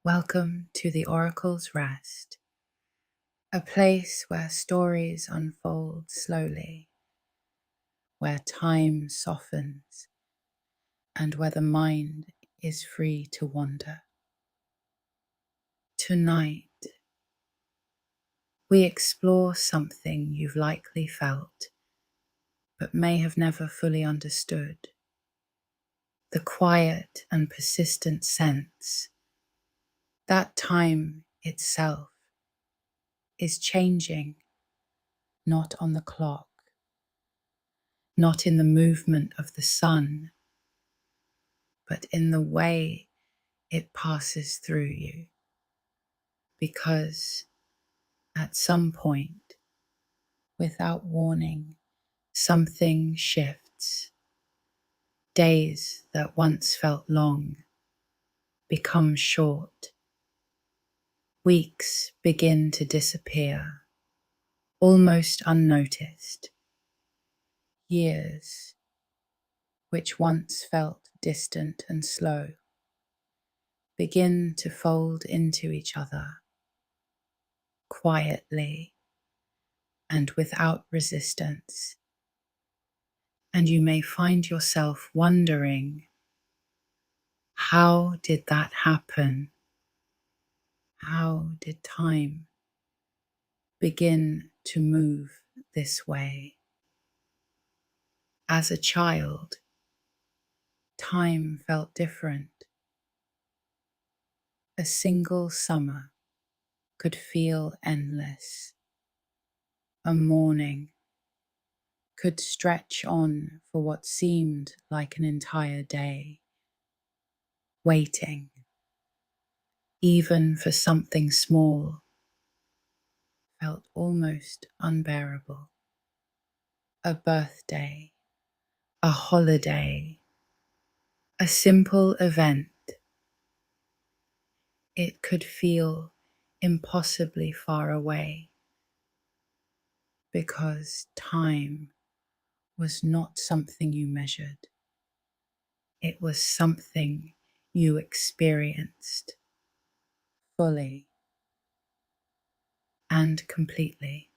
Welcome to the Oracle's Rest, a place where stories unfold slowly, where time softens, and where the mind is free to wander. Tonight, we explore something you've likely felt, but may have never fully understood. The quiet and persistent sense that time itself is changing, not on the clock, not in the movement of the sun, but in the way it passes through you. Because at some point, without warning, something shifts. Days that once felt long become short. Weeks begin to disappear, almost unnoticed. Years, which once felt distant and slow, begin to fold into each other, quietly and without resistance. And you may find yourself wondering, how did that happen? How did time begin to move this way? As a child, time felt different. A single summer could feel endless. A morning could stretch on for what seemed like an entire day, waiting, even for something small, felt almost unbearable. A birthday, a holiday, a simple event. It could feel impossibly far away because time was not something you measured. It was something you experienced fully and completely.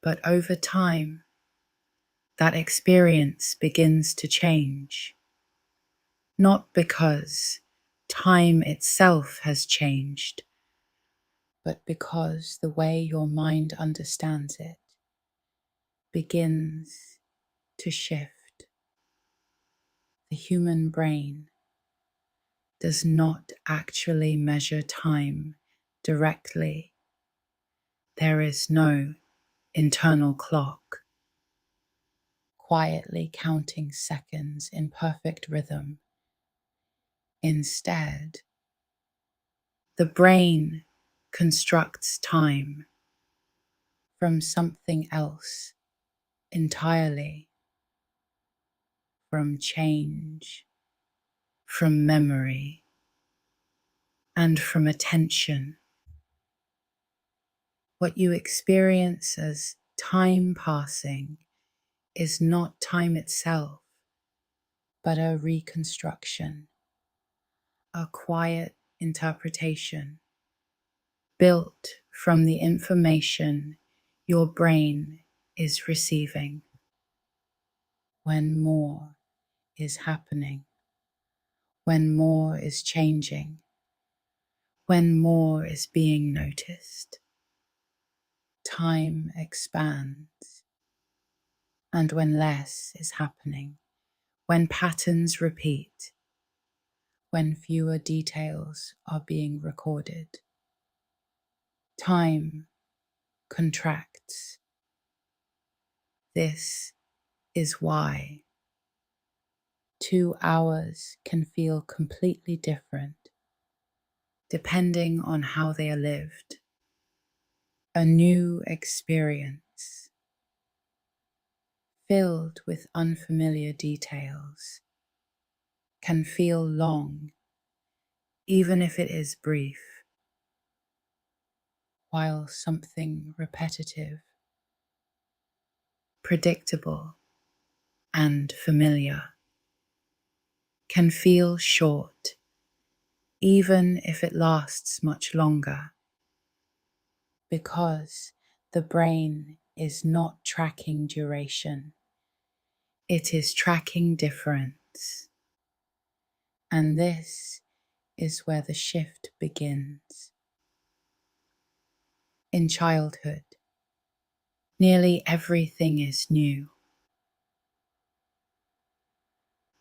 But over time, that experience begins to change, not because time itself has changed, but because the way your mind understands it begins to shift. The human brain does not actually measure time directly. There is no internal clock, quietly counting seconds in perfect rhythm. Instead, the brain constructs time from something else entirely, from change, from memory, and from attention. What you experience as time passing is not time itself, but a reconstruction, a quiet interpretation built from the information your brain is receiving. When more is happening, when more is changing, when more is being noticed, time expands. And when less is happening, when patterns repeat, when fewer details are being recorded, time contracts. This is why 2 hours can feel completely different depending on how they are lived. A new experience filled with unfamiliar details can feel long, even if it is brief, while something repetitive, predictable, and familiar can feel short, even if it lasts much longer, because the brain is not tracking duration, it is tracking difference. And this is where the shift begins. In childhood, nearly everything is new.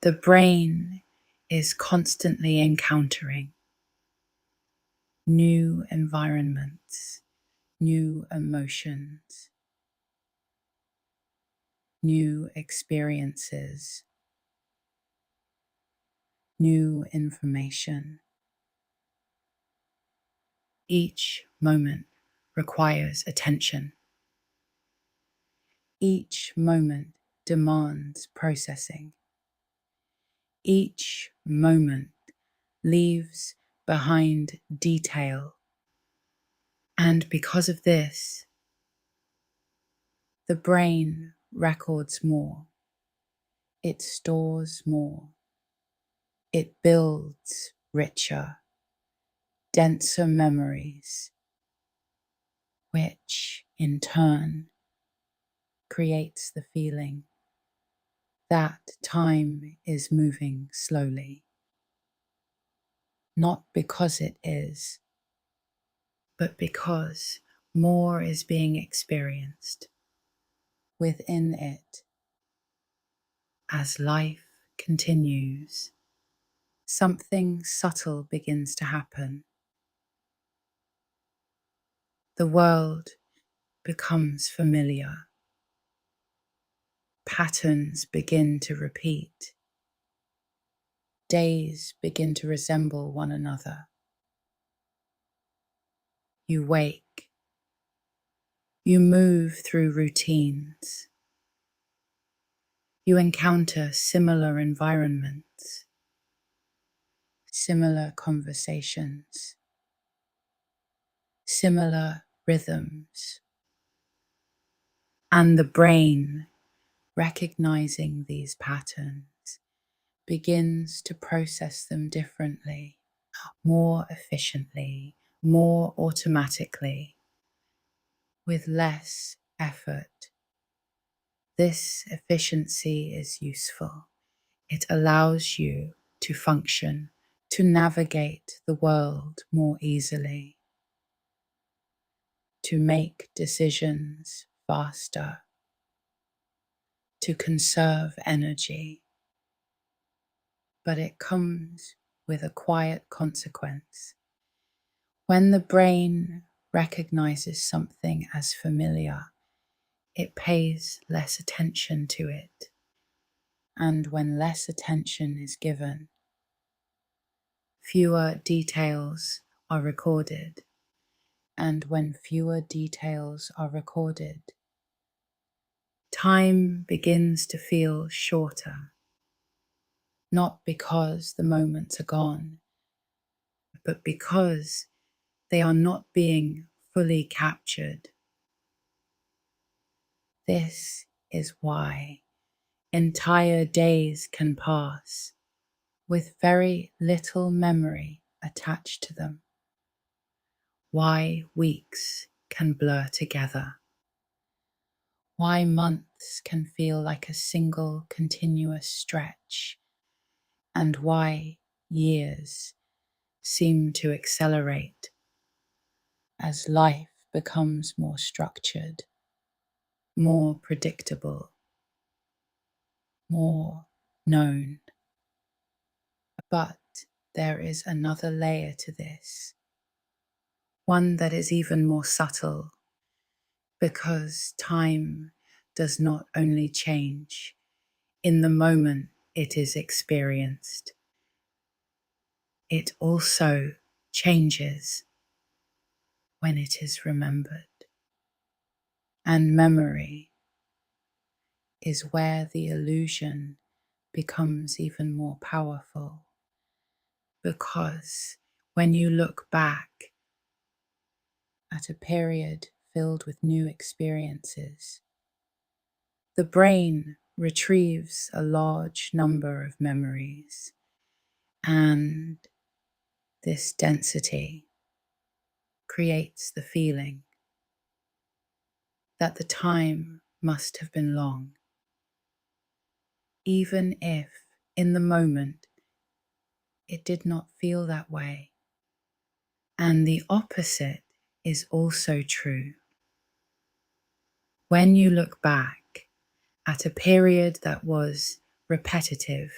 The brain is constantly encountering new environments, new emotions, new experiences, new information. Each moment requires attention. Each moment demands processing. Each moment leaves behind detail. And because of this, the brain records more. It stores more. It builds richer, denser memories, which in turn creates the feeling that time is moving slowly. Not because it is, but because more is being experienced within it. As life continues, something subtle begins to happen. The world becomes familiar. Patterns begin to repeat. Days begin to resemble one another. You wake. You move through routines. You encounter similar environments, similar conversations, similar rhythms. And the brain, recognizing these patterns, begins to process them differently, more efficiently, more automatically, with less effort. This efficiency is useful. It allows you to function, to navigate the world more easily, to make decisions faster, to conserve energy. But it comes with a quiet consequence. When the brain recognizes something as familiar, it pays less attention to it. And when less attention is given, fewer details are recorded. And when fewer details are recorded, time begins to feel shorter, not because the moments are gone, but because they are not being fully captured. This is why entire days can pass with very little memory attached to them, why weeks can blur together, why months can feel like a single continuous stretch, and why years seem to accelerate as life becomes more structured, more predictable, more known. But there is another layer to this, one that is even more subtle, because time does not only change in the moment it is experienced, it also changes when it is remembered. And memory is where the illusion becomes even more powerful, because when you look back at a period filled with new experiences, the brain retrieves a large number of memories, and This density creates the feeling that the time must have been long, even if in the moment it did not feel that way. And the opposite is also true. When you look back at a period that was repetitive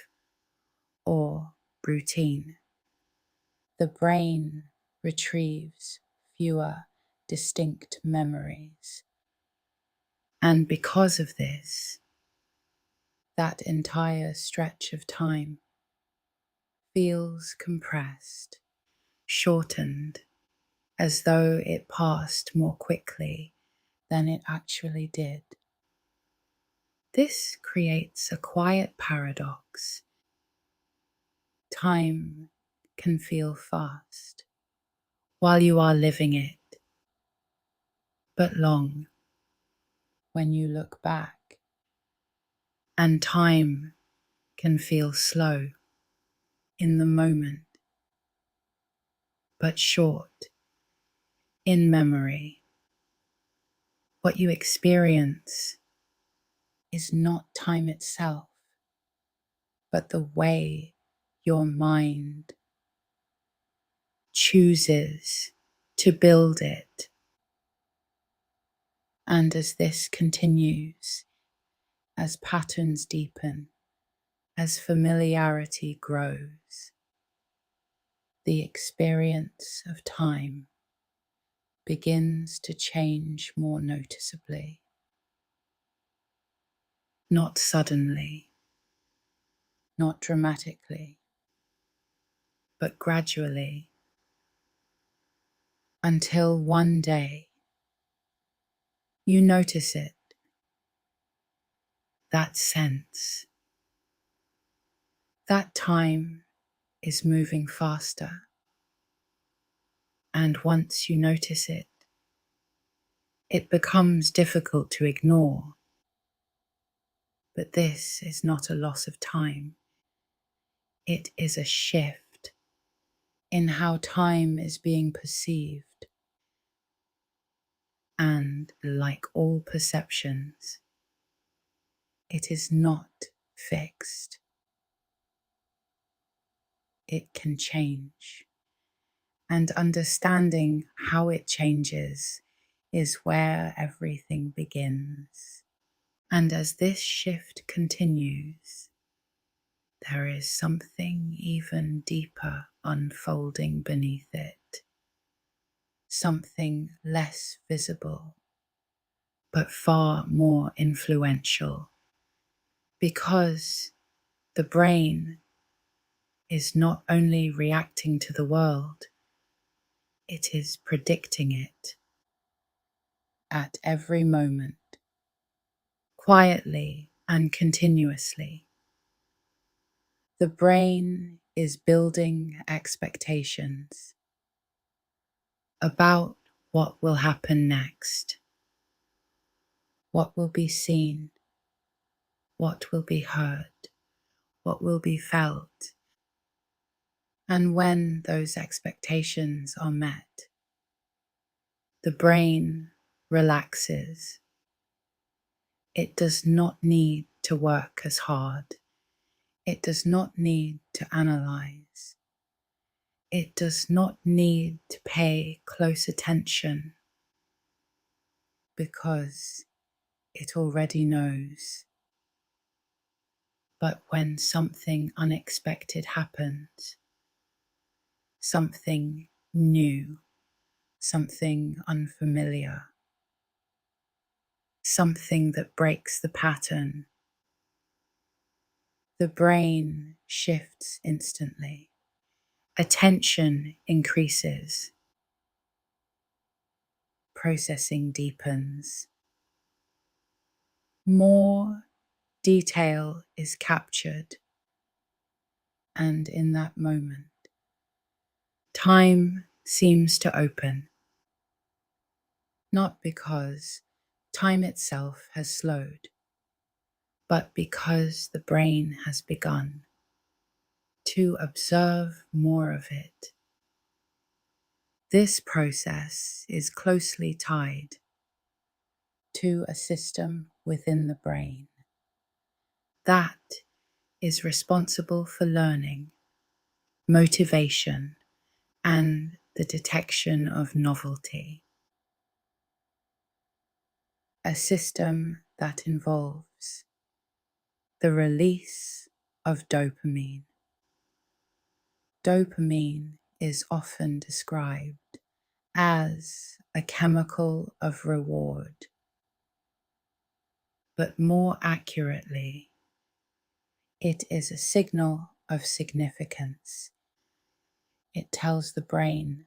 or routine, the brain retrieves fewer distinct memories. And because of this, that entire stretch of time feels compressed, shortened, as though it passed more quickly than it actually did. This creates a quiet paradox. Time can feel fast while you are living it, but long when you look back, and time can feel slow in the moment, but short in memory. What you experience is not time itself, but the way your mind chooses to build it. And as this continues, as patterns deepen, as familiarity grows, the experience of time begins to change more noticeably. Not suddenly, not dramatically, but gradually, until one day you notice it, that sense, that time is moving faster. And once you notice it, it becomes difficult to ignore. But this is not a loss of time. It is a shift in how time is being perceived. And like all perceptions, it is not fixed. It can change. And understanding how it changes is where everything begins. And as this shift continues, there is something even deeper unfolding beneath it, something less visible, but far more influential, because the brain is not only reacting to the world, it is predicting it at every moment, quietly and continuously. The brain is building expectations about what will happen next, what will be seen, what will be heard, what will be felt. And when those expectations are met, the brain relaxes. It does not need to work as hard. It does not need to analyze. It does not need to pay close attention, because it already knows. But when something unexpected happens, something new, something unfamiliar, something that breaks the pattern, the brain shifts instantly. Attention increases. Processing deepens. More detail is captured. And in that moment, time seems to open. Not because time itself has slowed, but because the brain has begun to observe more of it, This process is closely tied to a system within the brain that is responsible for learning, motivation, and the detection of novelty. A system that involves the release of dopamine. Dopamine is often described as a chemical of reward, but more accurately, it is a signal of significance. It tells the brain,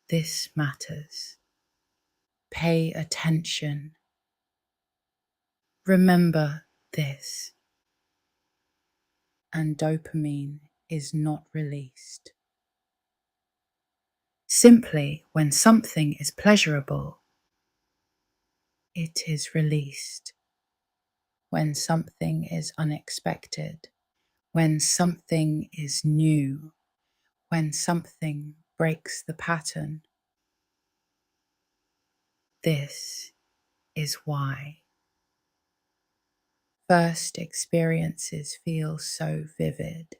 this matters. Pay attention. Remember this. And dopamine is not released. Simply when something is pleasurable, it is released. When something is unexpected, when something is new, when something breaks the pattern. This is why first experiences feel so vivid.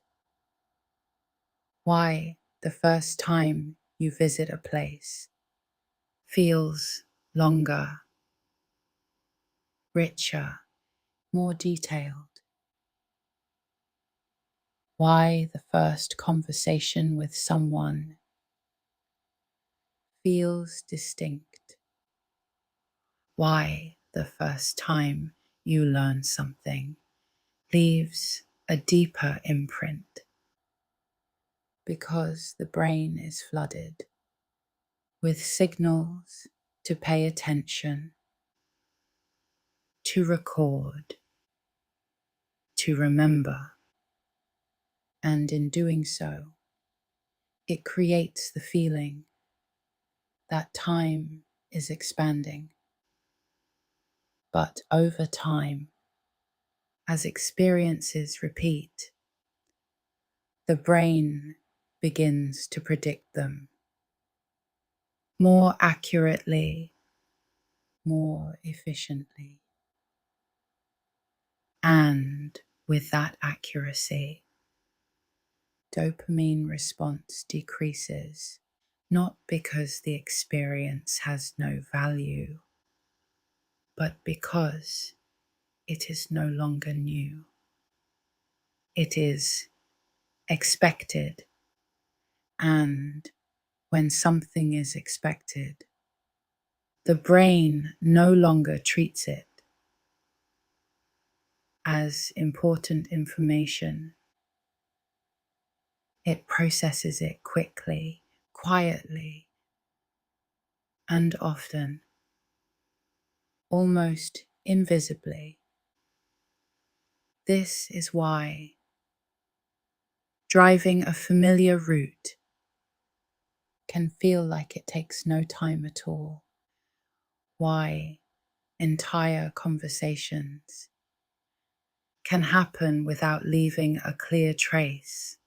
Why the first time you visit a place feels longer, richer, more detailed. Why the first conversation with someone feels distinct. Why the first time you learn something leaves a deeper imprint. Because the brain is flooded with signals to pay attention, to record, to remember, and in doing so, it creates the feeling that time is expanding. But over time, as experiences repeat, the brain begins to predict them more accurately, more efficiently. And with that accuracy, dopamine response decreases, not because the experience has no value, but because it is no longer new. It is expected, and when something is expected, the brain no longer treats it as important information. It processes it quickly, quietly, and often, almost invisibly. This is why driving a familiar route can feel like it takes no time at all. Why entire conversations can happen without leaving a clear trace.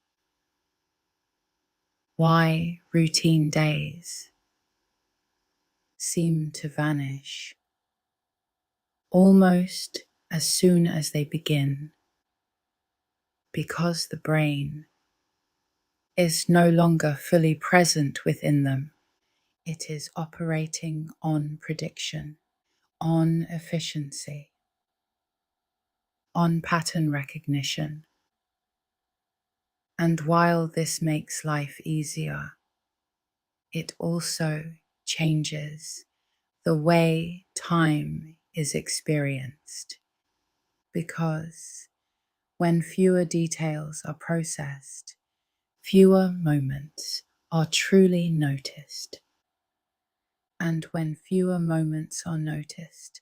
Why routine days seem to vanish almost as soon as they begin, because the brain is no longer fully present within them. It is operating on prediction, on efficiency, on pattern recognition. And while this makes life easier, it also changes the way time is experienced, because when fewer details are processed, fewer moments are truly noticed. And when fewer moments are noticed,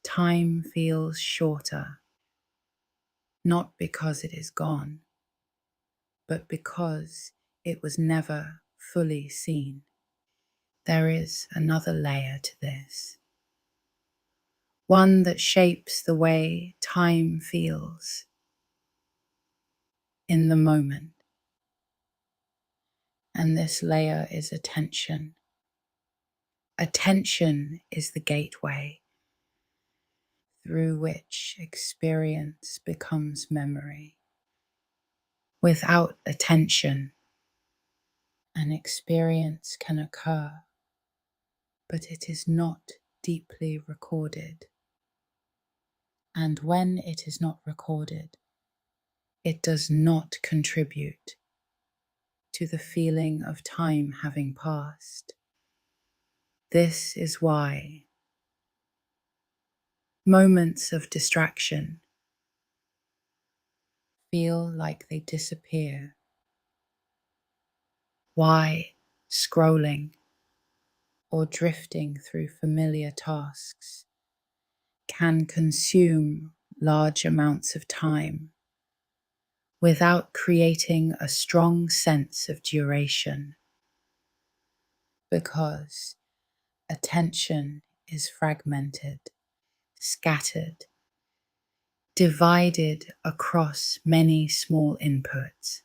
time feels shorter, not because it is gone, but because it was never fully seen. There is another layer to this, one that shapes the way time feels in the moment. And this layer is attention. Attention is the gateway through which experience becomes memory. Without attention, an experience can occur, but it is not deeply recorded. And when it is not recorded, it does not contribute to the feeling of time having passed. This is why moments of distraction feel like they disappear. Why scrolling or drifting through familiar tasks can consume large amounts of time without creating a strong sense of duration, because attention is fragmented, scattered, divided across many small inputs.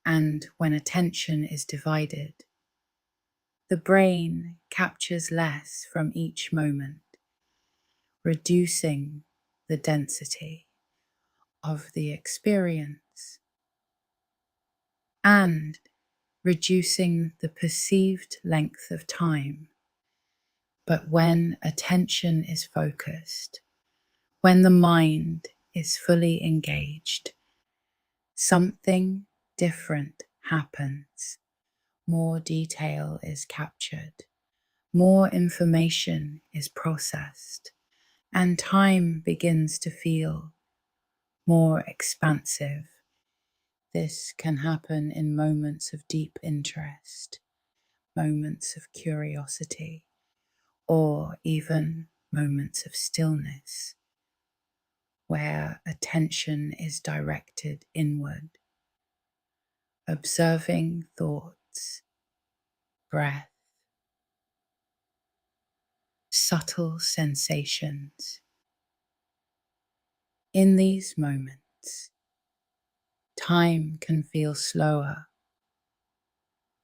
And when attention is divided, the brain captures less from each moment, reducing the density of the experience and reducing the perceived length of time. But when attention is focused, when the mind is fully engaged, something different happens. More detail is captured, more information is processed, and time begins to feel more expansive. This can happen in moments of deep interest, moments of curiosity, or even moments of stillness, where attention is directed inward, observing thoughts, breath, subtle sensations. In these moments, time can feel slower,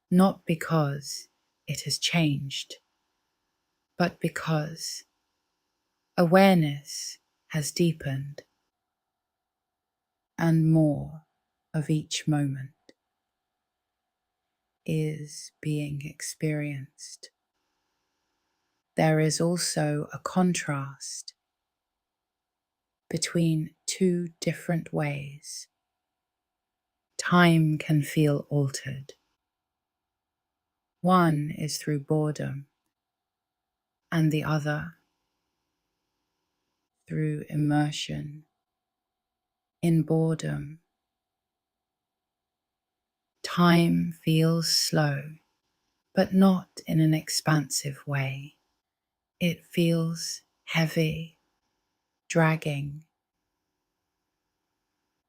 not because it has changed, but because awareness has deepened and more of each moment is being experienced. There is also a contrast between two different ways time can feel altered. One is through boredom, and the other through immersion. In boredom, time feels slow, but not in an expansive way. It feels heavy, dragging,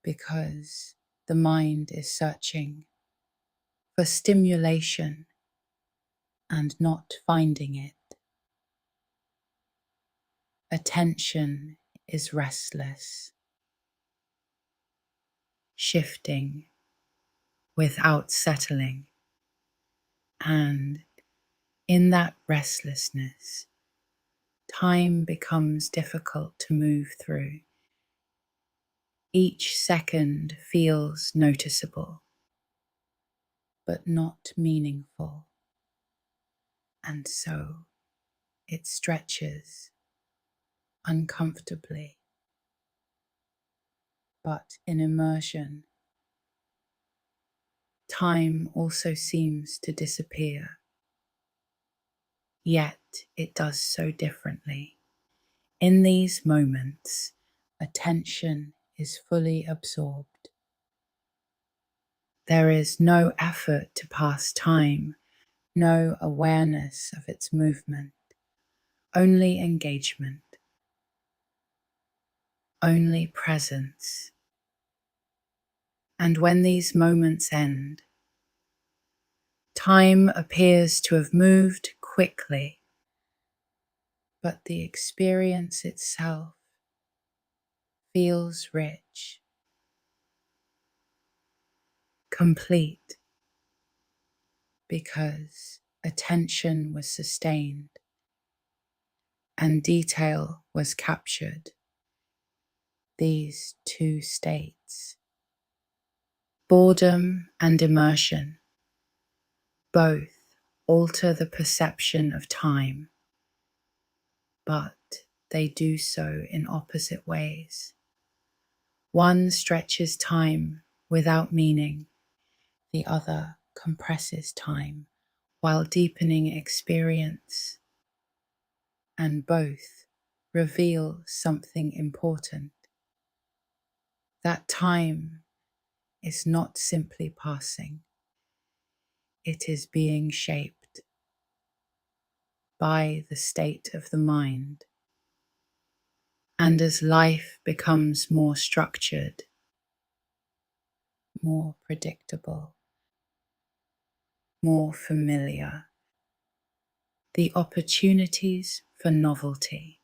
because the mind is searching for stimulation and not finding it. Attention is restless, shifting without settling, and in that restlessness, time becomes difficult to move through. Each second feels noticeable, but not meaningful, and so it stretches uncomfortably. But in immersion, time also seems to disappear, yet it does so differently. In these moments, attention is fully absorbed. There is no effort to pass time, no awareness of its movement, only engagement, only presence. And when these moments end, time appears to have moved quickly, but the experience itself feels rich, complete, because attention was sustained and detail was captured. These two states, boredom and immersion, both alter the perception of time, but they do so in opposite ways. One stretches time without meaning, the other compresses time while deepening experience, and both reveal something important. That time is not simply passing, it is being shaped by the state of the mind. And as life becomes more structured, more predictable, more familiar, the opportunities for novelty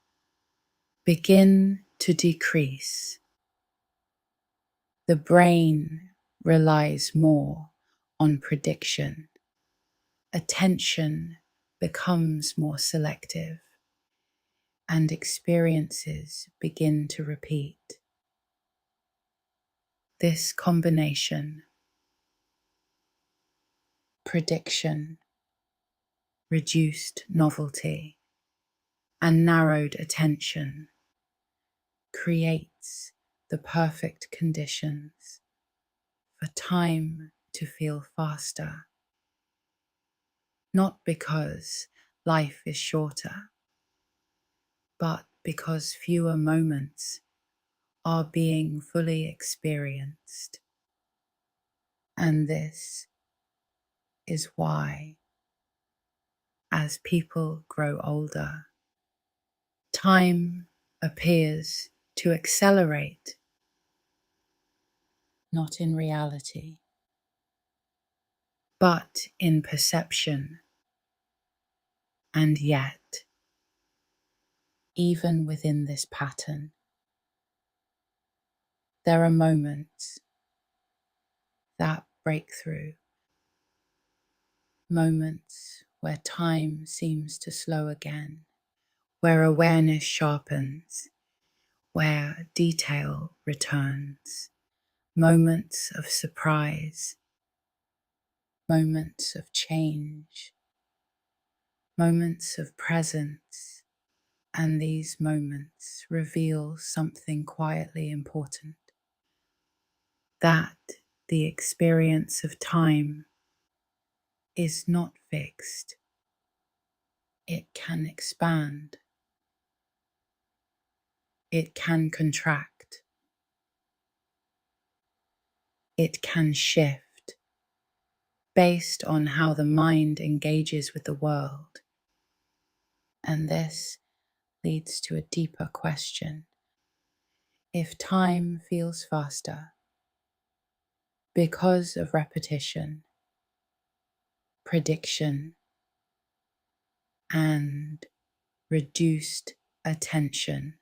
begin to decrease. The brain relies more on prediction. Attention becomes more selective, and experiences begin to repeat. This combination, prediction, reduced novelty, and narrowed attention, creates the perfect conditions for time to feel faster, not because life is shorter, but because fewer moments are being fully experienced. And this is why, as people grow older, time appears to accelerate, not in reality, but in perception. And yet, even within this pattern, there are moments that break through, moments where time seems to slow again, where awareness sharpens, where detail returns, moments of surprise, moments of change, moments of presence, and these moments reveal something quietly important, that the experience of time is not fixed. It can expand. It can contract. It can shift based on how the mind engages with the world. And this leads to a deeper question. If time feels faster because of repetition, prediction, and reduced attention,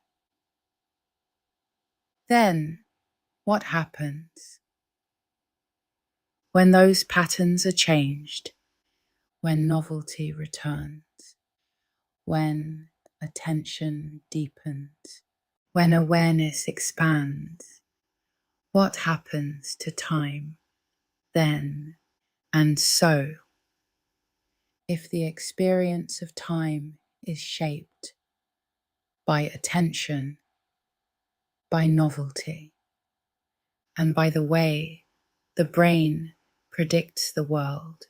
then what happens? When those patterns are changed, when novelty returns, when attention deepens, when awareness expands, what happens to time then? And so, if the experience of time is shaped by attention, by novelty, and by the way the brain predicts the world,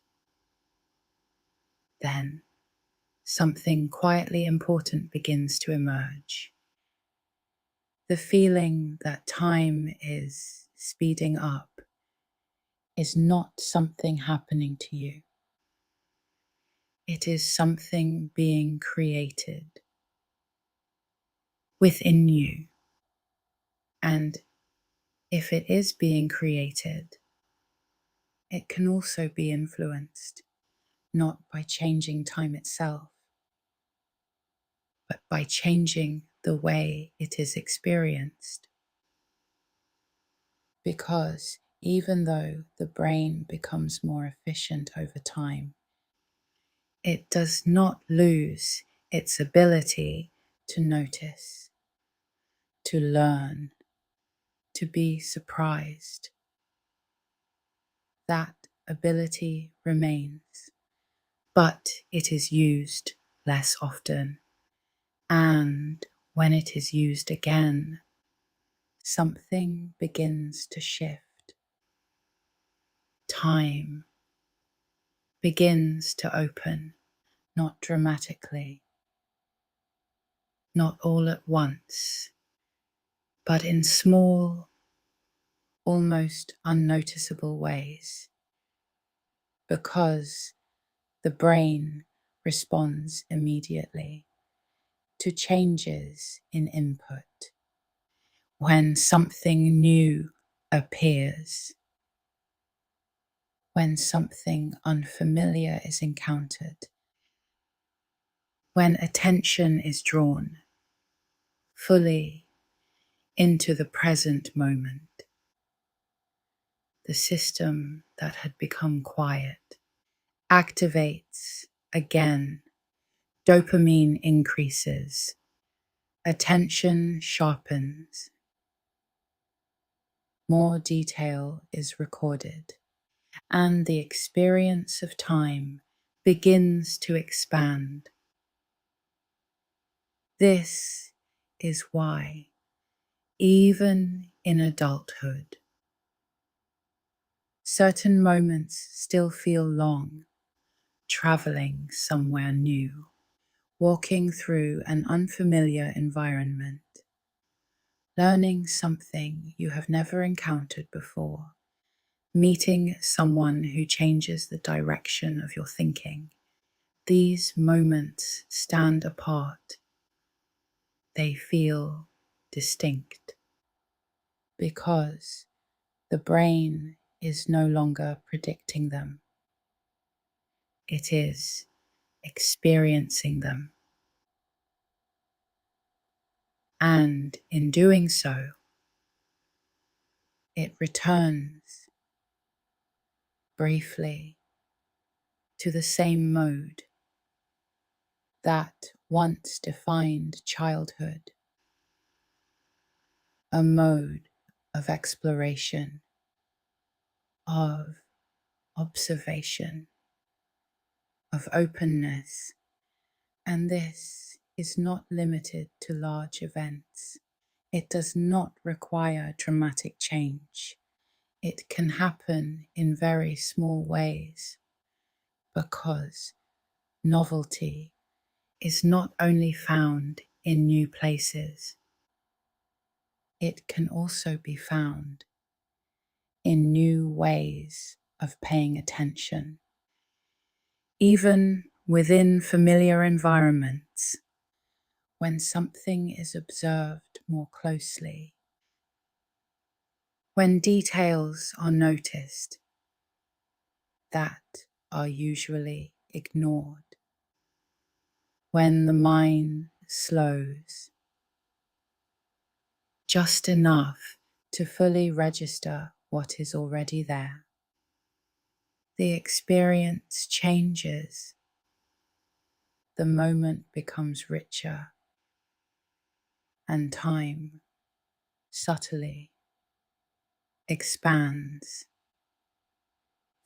then something quietly important begins to emerge. The feeling that time is speeding up is not something happening to you. It is something being created within you. And if it is being created, it can also be influenced, not by changing time itself, but by changing the way it is experienced. Because even though the brain becomes more efficient over time, It does not lose its ability to notice, to learn, to be surprised. That ability remains, but it is used less often. And when it is used again, something begins to shift. Time begins to open, not dramatically, not all at once, but in small, almost unnoticeable ways, because the brain responds immediately to changes in input. When something new appears, when something unfamiliar is encountered, when attention is drawn fully into the present moment, the system that had become quiet activates again. Dopamine increases, attention sharpens, more detail is recorded, and the experience of time begins to expand. This is why, even in adulthood, certain moments still feel long, traveling somewhere new, walking through an unfamiliar environment, learning something you have never encountered before, meeting someone who changes the direction of your thinking. These moments stand apart. They feel distinct because the brain is no longer predicting them. It is experiencing them. And in doing so, it returns briefly to the same mode that once defined childhood, a mode of exploration, of observation, of openness. And this is not limited to large events. It does not require dramatic change. It can happen in very small ways, because novelty is not only found in new places, it can also be found in new ways of paying attention. Even within familiar environments, when something is observed more closely, when details are noticed that are usually ignored, when the mind slows just enough to fully register what is already there, the experience changes. The moment becomes richer, and time subtly expands.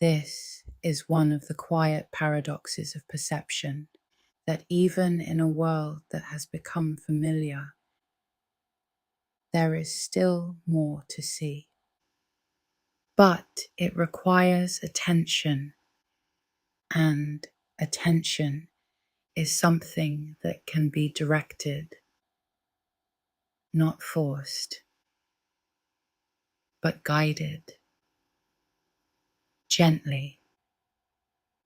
This is one of the quiet paradoxes of perception, that even in a world that has become familiar, there is still more to see. But it requires attention, and attention is something that can be directed, not forced, but guided gently,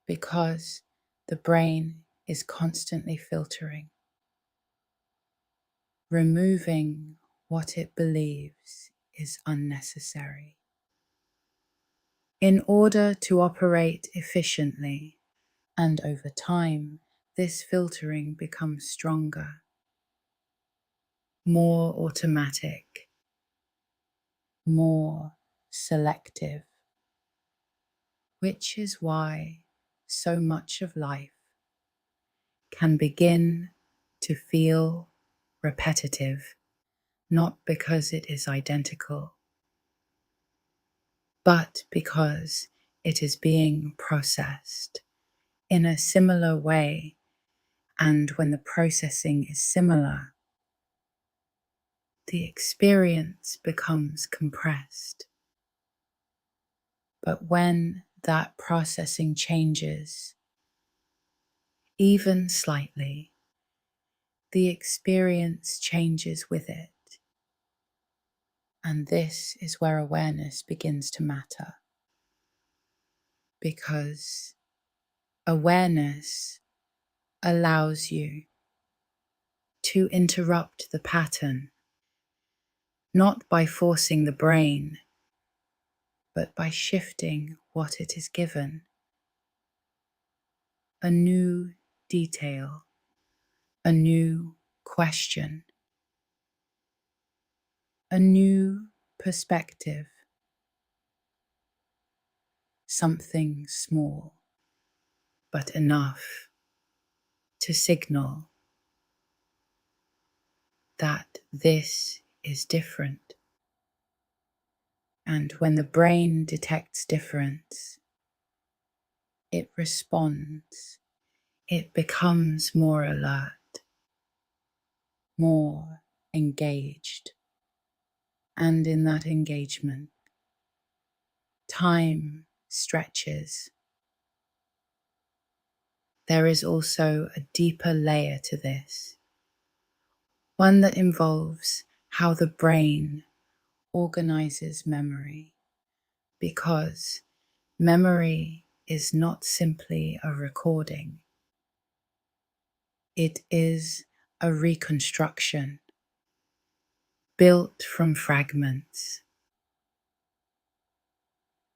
because the brain is constantly filtering, removing what it believes is unnecessary. In order to operate efficiently, and over time, this filtering becomes stronger, more automatic, more selective, which is why so much of life can begin to feel repetitive, not because it is identical, but because it is being processed in a similar way. And when the processing is similar, the experience becomes compressed. But when that processing changes, even slightly, the experience changes with it. And this is where awareness begins to matter. Because awareness allows you to interrupt the pattern, not by forcing the brain, but by shifting what it is given. A new detail, a new question, a new perspective, something small, but enough to signal that this is different. And when the brain detects difference, it responds. It becomes more alert, more engaged. And in that engagement, time stretches. There is also a deeper layer to this, one that involves how the brain organizes memory, because memory is not simply a recording. It is a reconstruction built from fragments,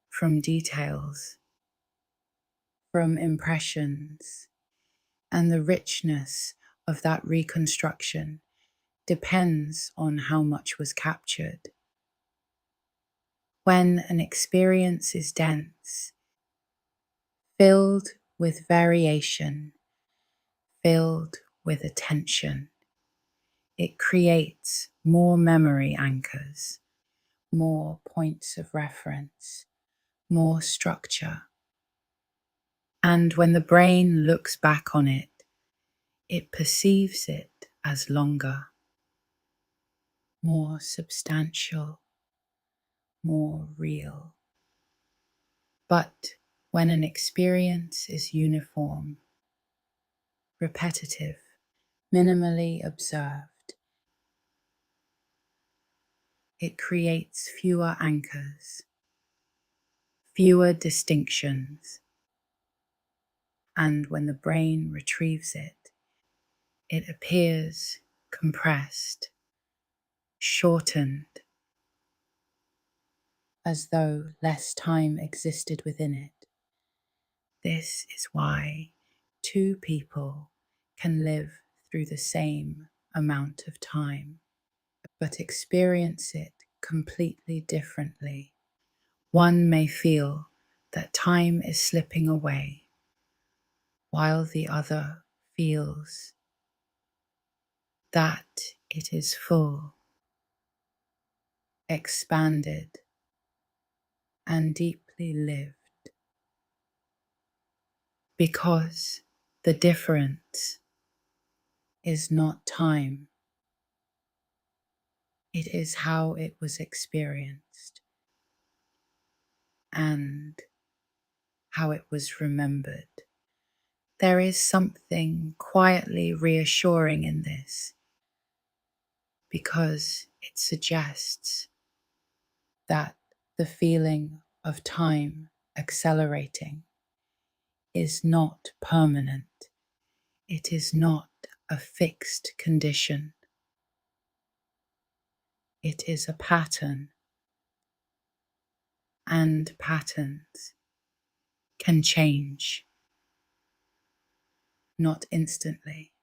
from details, from impressions, and the richness of that reconstruction depends on how much was captured. When an experience is dense, filled with variation, filled with attention, it creates more memory anchors, more points of reference, more structure. And when the brain looks back on it, it perceives it as longer, more substantial, more real. But when an experience is uniform, repetitive, minimally observed, it creates fewer anchors, fewer distinctions, and when the brain retrieves it, it appears compressed, shortened, as though less time existed within it. This is why two people can live through the same amount of time, but experience it completely differently. One may feel that time is slipping away, while the other feels that it is full, expanded, and deeply lived. Because the difference is not time, it is how it was experienced and how it was remembered. There is something quietly reassuring in this, because it suggests that the feeling of time accelerating is not permanent. It is not a fixed condition. It is a pattern, and patterns can change, not instantly,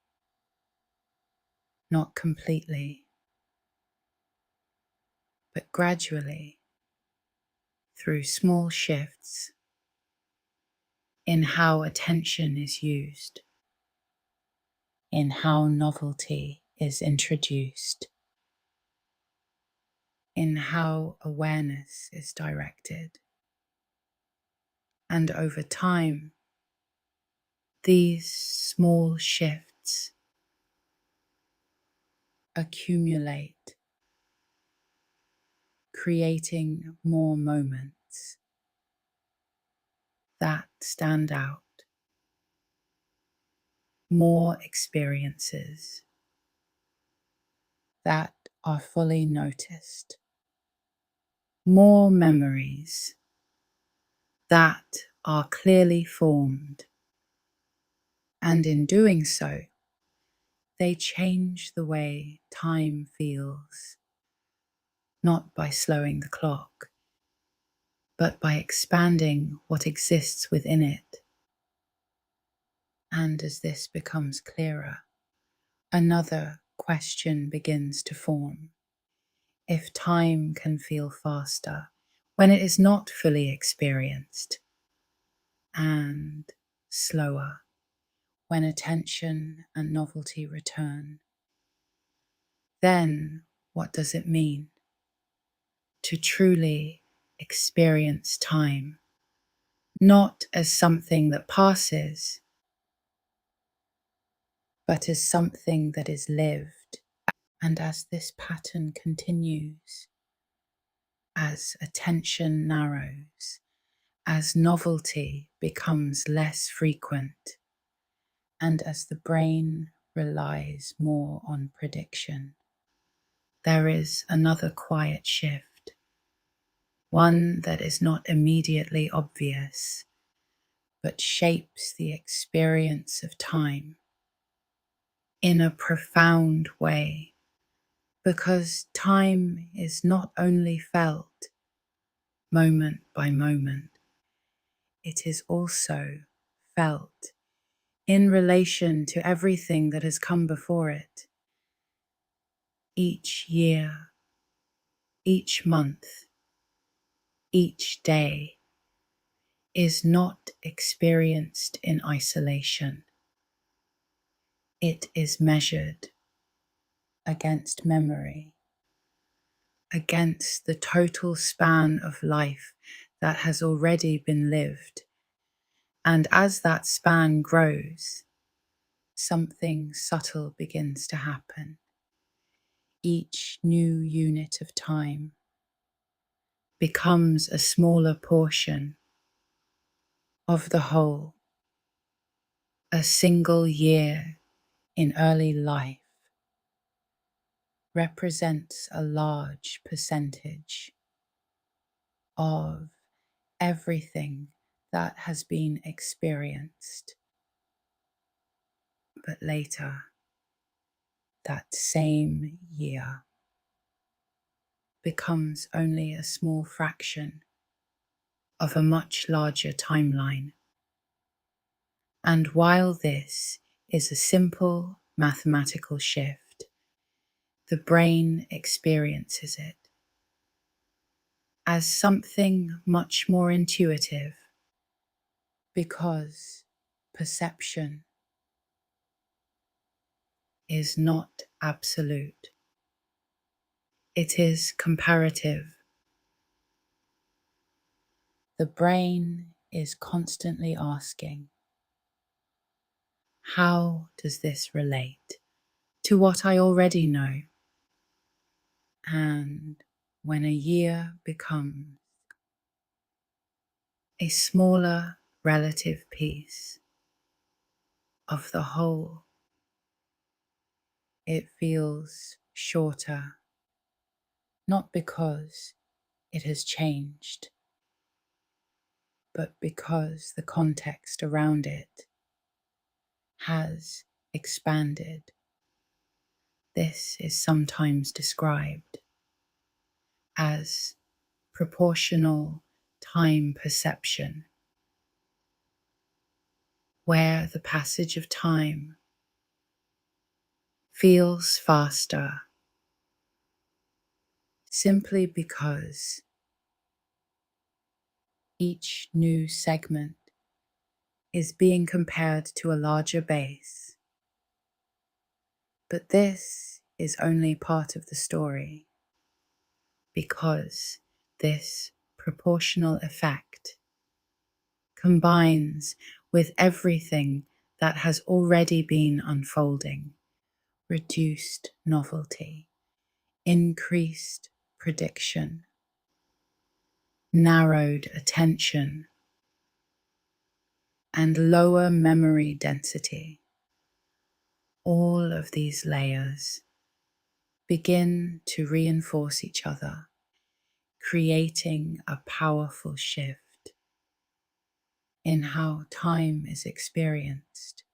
not completely, but gradually, through small shifts, in how attention is used. in how novelty is introduced, in how awareness is directed. And over time, these small shifts accumulate, creating more moments that stand out, more experiences that are fully noticed, more memories that are clearly formed, and in doing so, they change the way time feels, not by slowing the clock, but by expanding what exists within it. And as this becomes clearer, another question begins to form. If time can feel faster when it is not fully experienced, and slower when attention and novelty return, then what does it mean to truly experience time, not as something that passes, but as something that is lived? And as this pattern continues, as attention narrows, as novelty becomes less frequent, and as the brain relies more on prediction, there is another quiet shift, one that is not immediately obvious, but shapes the experience of time in a profound way, because time is not only felt moment by moment, it is also felt in relation to everything that has come before it. Each year, each month, each day is not experienced in isolation. It is measured against memory, against the total span of life that has already been lived. And as that span grows, something subtle begins to happen. Each new unit of time becomes a smaller portion of the whole. A single year in early life represents a large percentage of everything that has been experienced. But later, that same year becomes only a small fraction of a much larger timeline. And while this is a simple mathematical shift, the brain experiences it as something much more intuitive, because perception is not absolute. It is comparative. The brain is constantly asking, how does this relate to what I already know? And when a year becomes a smaller relative piece of the whole, it feels shorter, not because it has changed, but because the context around it has expanded. This is sometimes described as proportional time perception, where the passage of time feels faster simply because each new segment is being compared to a larger base, But this is only part of the story, because this proportional effect combines with everything that has already been unfolding: reduced novelty, increased prediction, narrowed attention, and lower memory density. All of these layers begin to reinforce each other, creating a powerful shift in how time is experienced.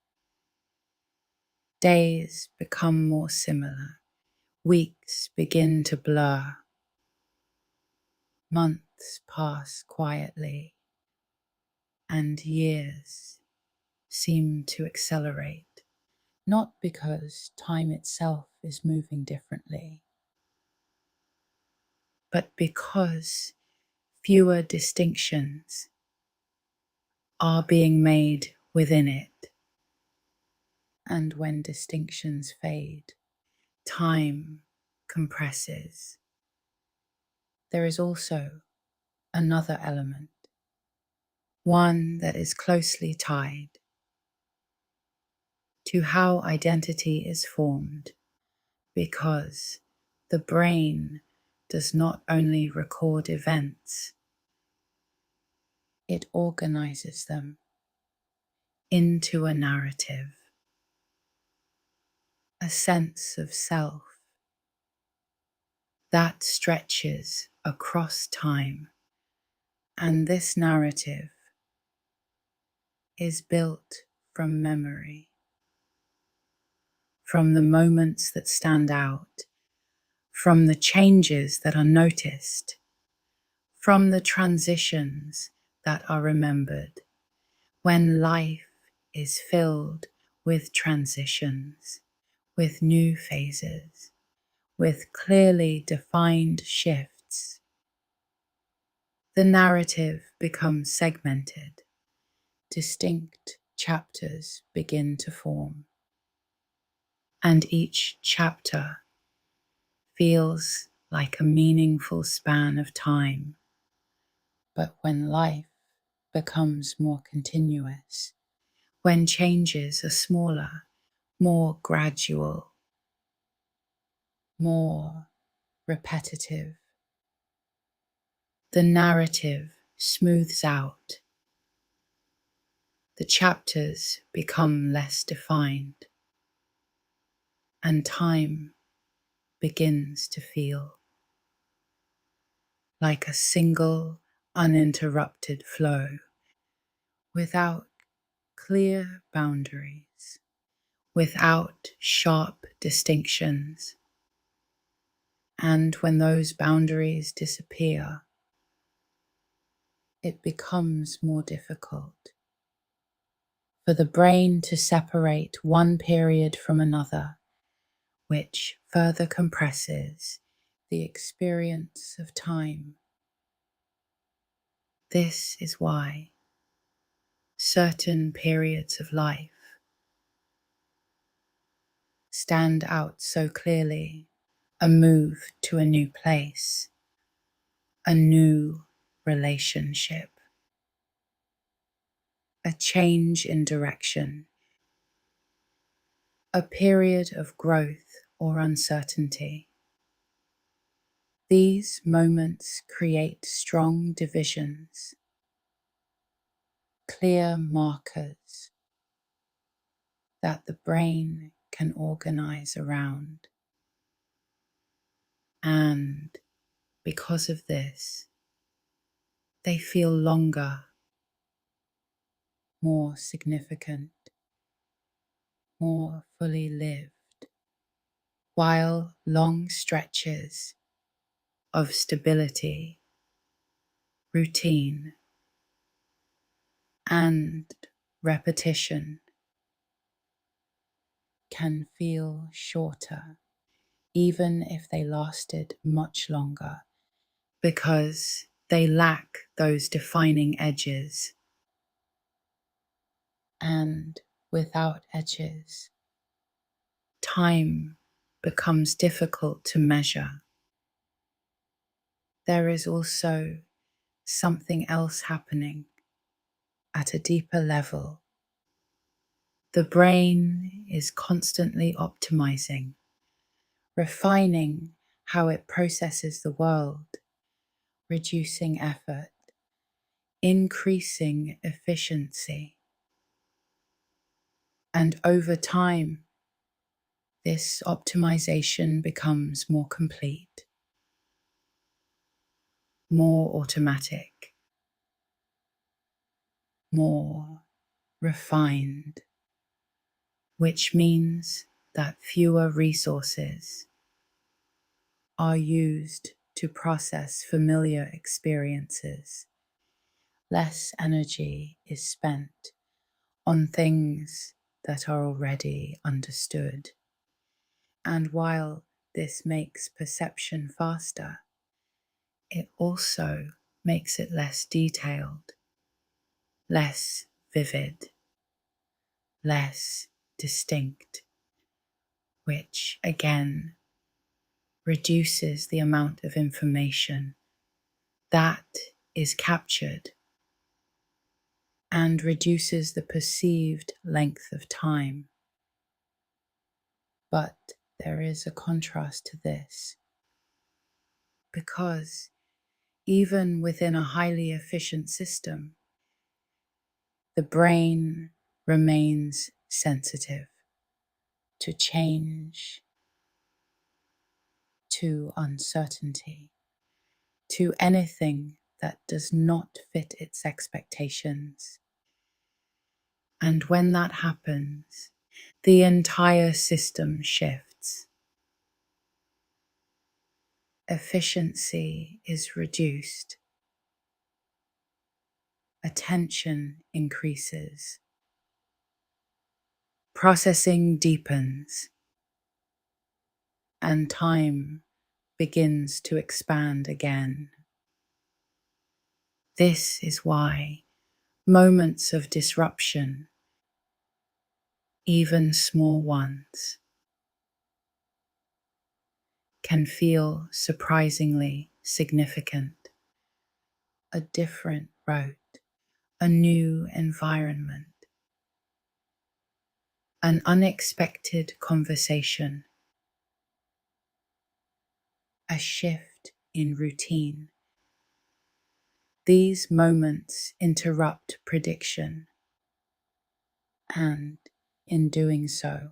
Days become more similar, weeks begin to blur, months pass quietly, and years seem to accelerate, not because time itself is moving differently, but because fewer distinctions are being made within it. And when distinctions fade, time compresses. There is also another element, one that is closely tied to how identity is formed, because the brain does not only record events, it organizes them into a narrative, a sense of self that stretches across time. And this narrative is built from memory, from the moments that stand out, from the changes that are noticed, from the transitions that are remembered. When life is filled with transitions, with new phases, with clearly defined shifts, the narrative becomes segmented. Distinct chapters begin to form, and each chapter feels like a meaningful span of time. But when life becomes more continuous, when changes are smaller, more gradual, more repetitive, the narrative smooths out. The chapters become less defined, and time begins to feel like a single, uninterrupted flow, without clear boundaries, without sharp distinctions. And when those boundaries disappear, it becomes more difficult for the brain to separate one period from another, which further compresses the experience of time. This is why certain periods of life stand out so clearly: a move to a new place, a new relationship, a change in direction, a period of growth or uncertainty. These moments create strong divisions, clear markers that the brain can organize around. And because of this, they feel longer, more significant, more fully lived, while long stretches of stability, routine, and repetition can feel shorter, even if they lasted much longer, because they lack those defining edges. And without edges, time becomes difficult to measure, there is also something else happening at a deeper level. The brain is constantly optimizing, refining how it processes the world, reducing effort, increasing efficiency. And over time, this optimization becomes more complete, more automatic, more refined, which means that fewer resources are used to process familiar experiences. Less energy is spent on things that are already understood. And while this makes perception faster, it also makes it less detailed, less vivid, less distinct, which again reduces the amount of information that is captured and reduces the perceived length of time. But there is a contrast to this, because even within a highly efficient system, the brain remains sensitive to change, to uncertainty, to anything that does not fit its expectations. And when that happens, the entire system shifts. Efficiency is reduced. Attention increases. Processing deepens. And time begins to expand again. This is why moments of disruption, even small ones, can feel surprisingly significant. A different route, a new environment, an unexpected conversation, a shift in routine. These moments interrupt prediction, and in doing so,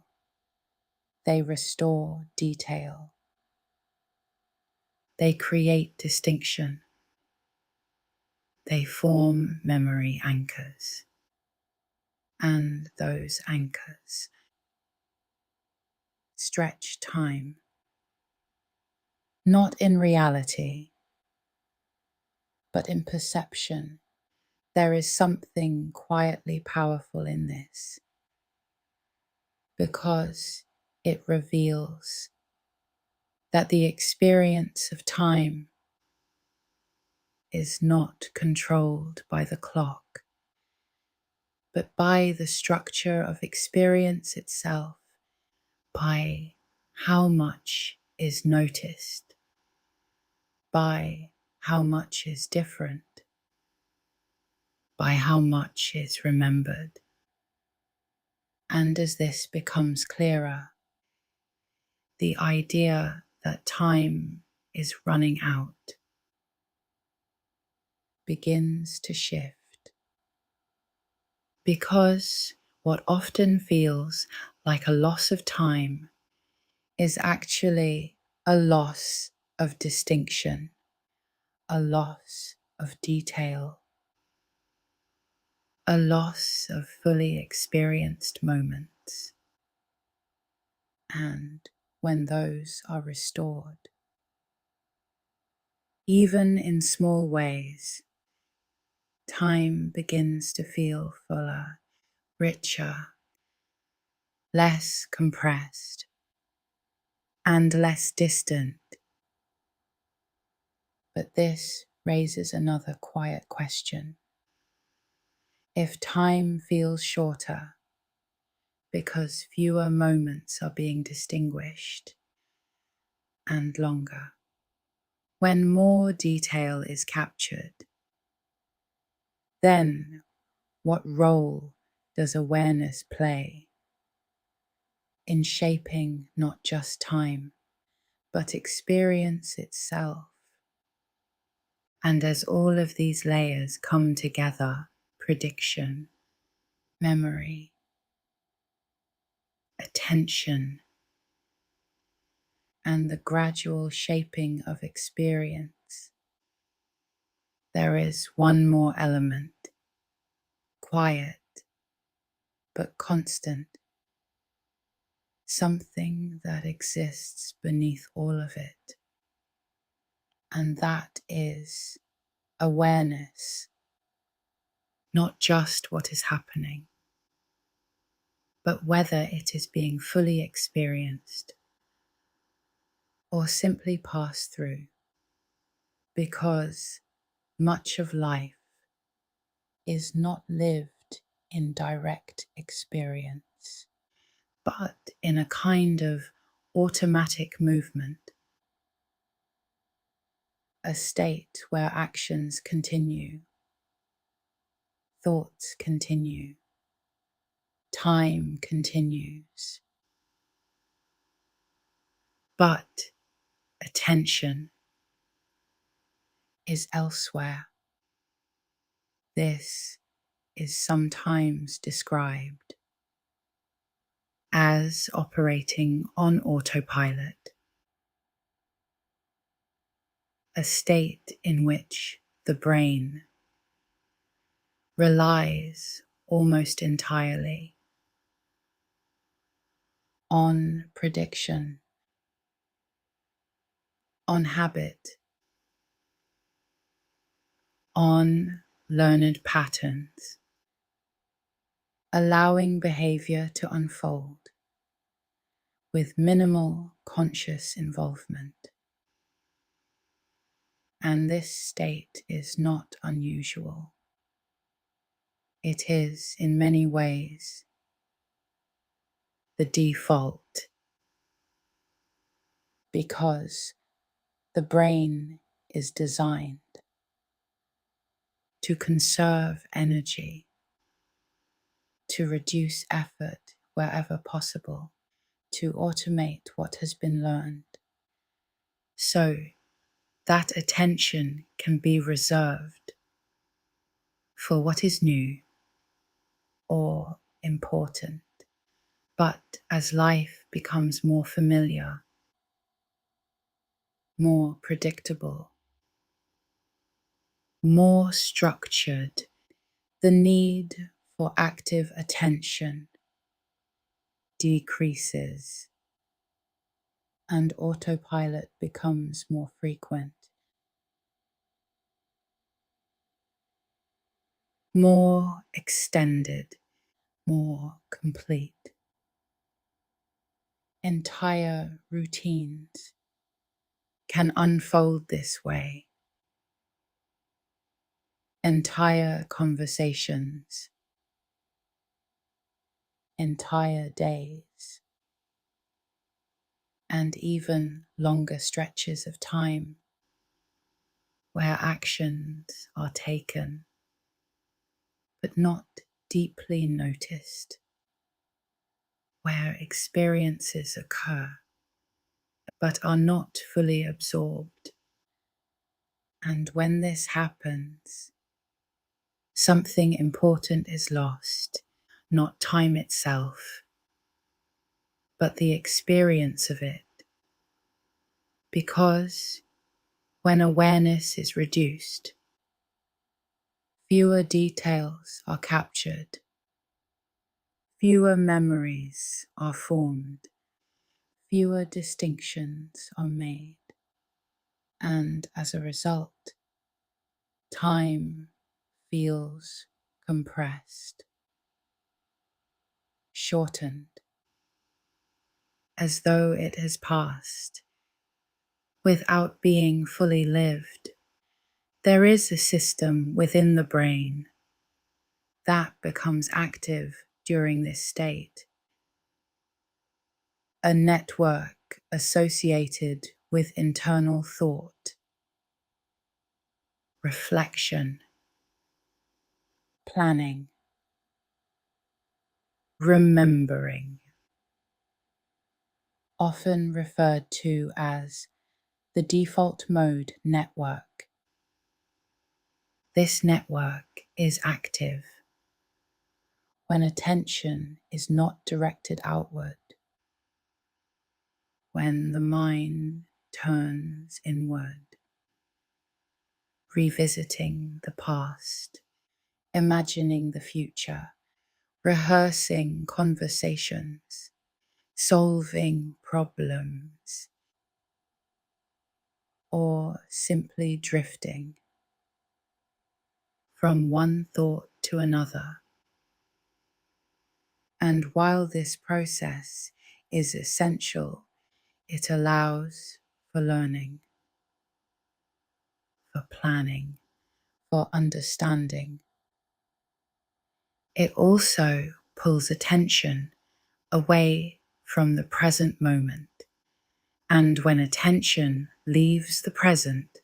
they restore detail. They create distinction. They form memory anchors. And those anchors stretch time, not in reality, but in perception. There is something quietly powerful in this, because it reveals that the experience of time is not controlled by the clock, but by the structure of experience itself, by how much is noticed, by how much is different, by how much is remembered. And as this becomes clearer, the idea that time is running out begins to shift, because what often feels like a loss of time is actually a loss of distinction, a loss of detail, a loss of fully experienced moments. And when those are restored, even in small ways, time begins to feel fuller, richer, less compressed, and less distant. But this raises another quiet question. If time feels shorter because fewer moments are being distinguished and longer. When more detail is captured, then what role does awareness play in shaping not just time, but experience itself? And as all of these layers come together, prediction, memory, attention, and the gradual shaping of experience, there is one more element, quiet but constant, something that exists beneath all of it, and that is awareness, not just what is happening, but whether it is being fully experienced or simply passed through, because much of life is not lived in direct experience, but in a kind of automatic movement, a state where actions continue, thoughts continue, time continues, but attention is elsewhere. This is sometimes described as operating on autopilot, a state in which the brain relies almost entirely on prediction, on habit, on learned patterns, allowing behavior to unfold with minimal conscious involvement. And this state is not unusual. It is, in many ways, the default, because the brain is designed to conserve energy, to reduce effort wherever possible, to automate what has been learned, so that attention can be reserved for what is new or important. But as life becomes more familiar, more predictable, more structured, the need for active attention decreases and autopilot becomes more frequent, more extended, more complete. Entire routines can unfold this way. Entire conversations, entire days, and even longer stretches of time where actions are taken but not deeply noticed, where experiences occur but are not fully absorbed. And when this happens, something important is lost, not time itself, but the experience of it. Because when awareness is reduced, fewer details are captured, fewer memories are formed, fewer distinctions are made, and as a result, time feels compressed, shortened, as though it has passed without being fully lived. There is a system within the brain that becomes active during this state, a network associated with internal thought, reflection, planning, remembering, often referred to as the default mode network. This network is active when attention is not directed outward, when the mind turns inward, revisiting the past, imagining the future, rehearsing conversations, solving problems, or simply drifting from one thought to another. And while this process is essential, it allows for learning, for planning, for understanding. It also pulls attention away from the present moment. And when attention leaves the present,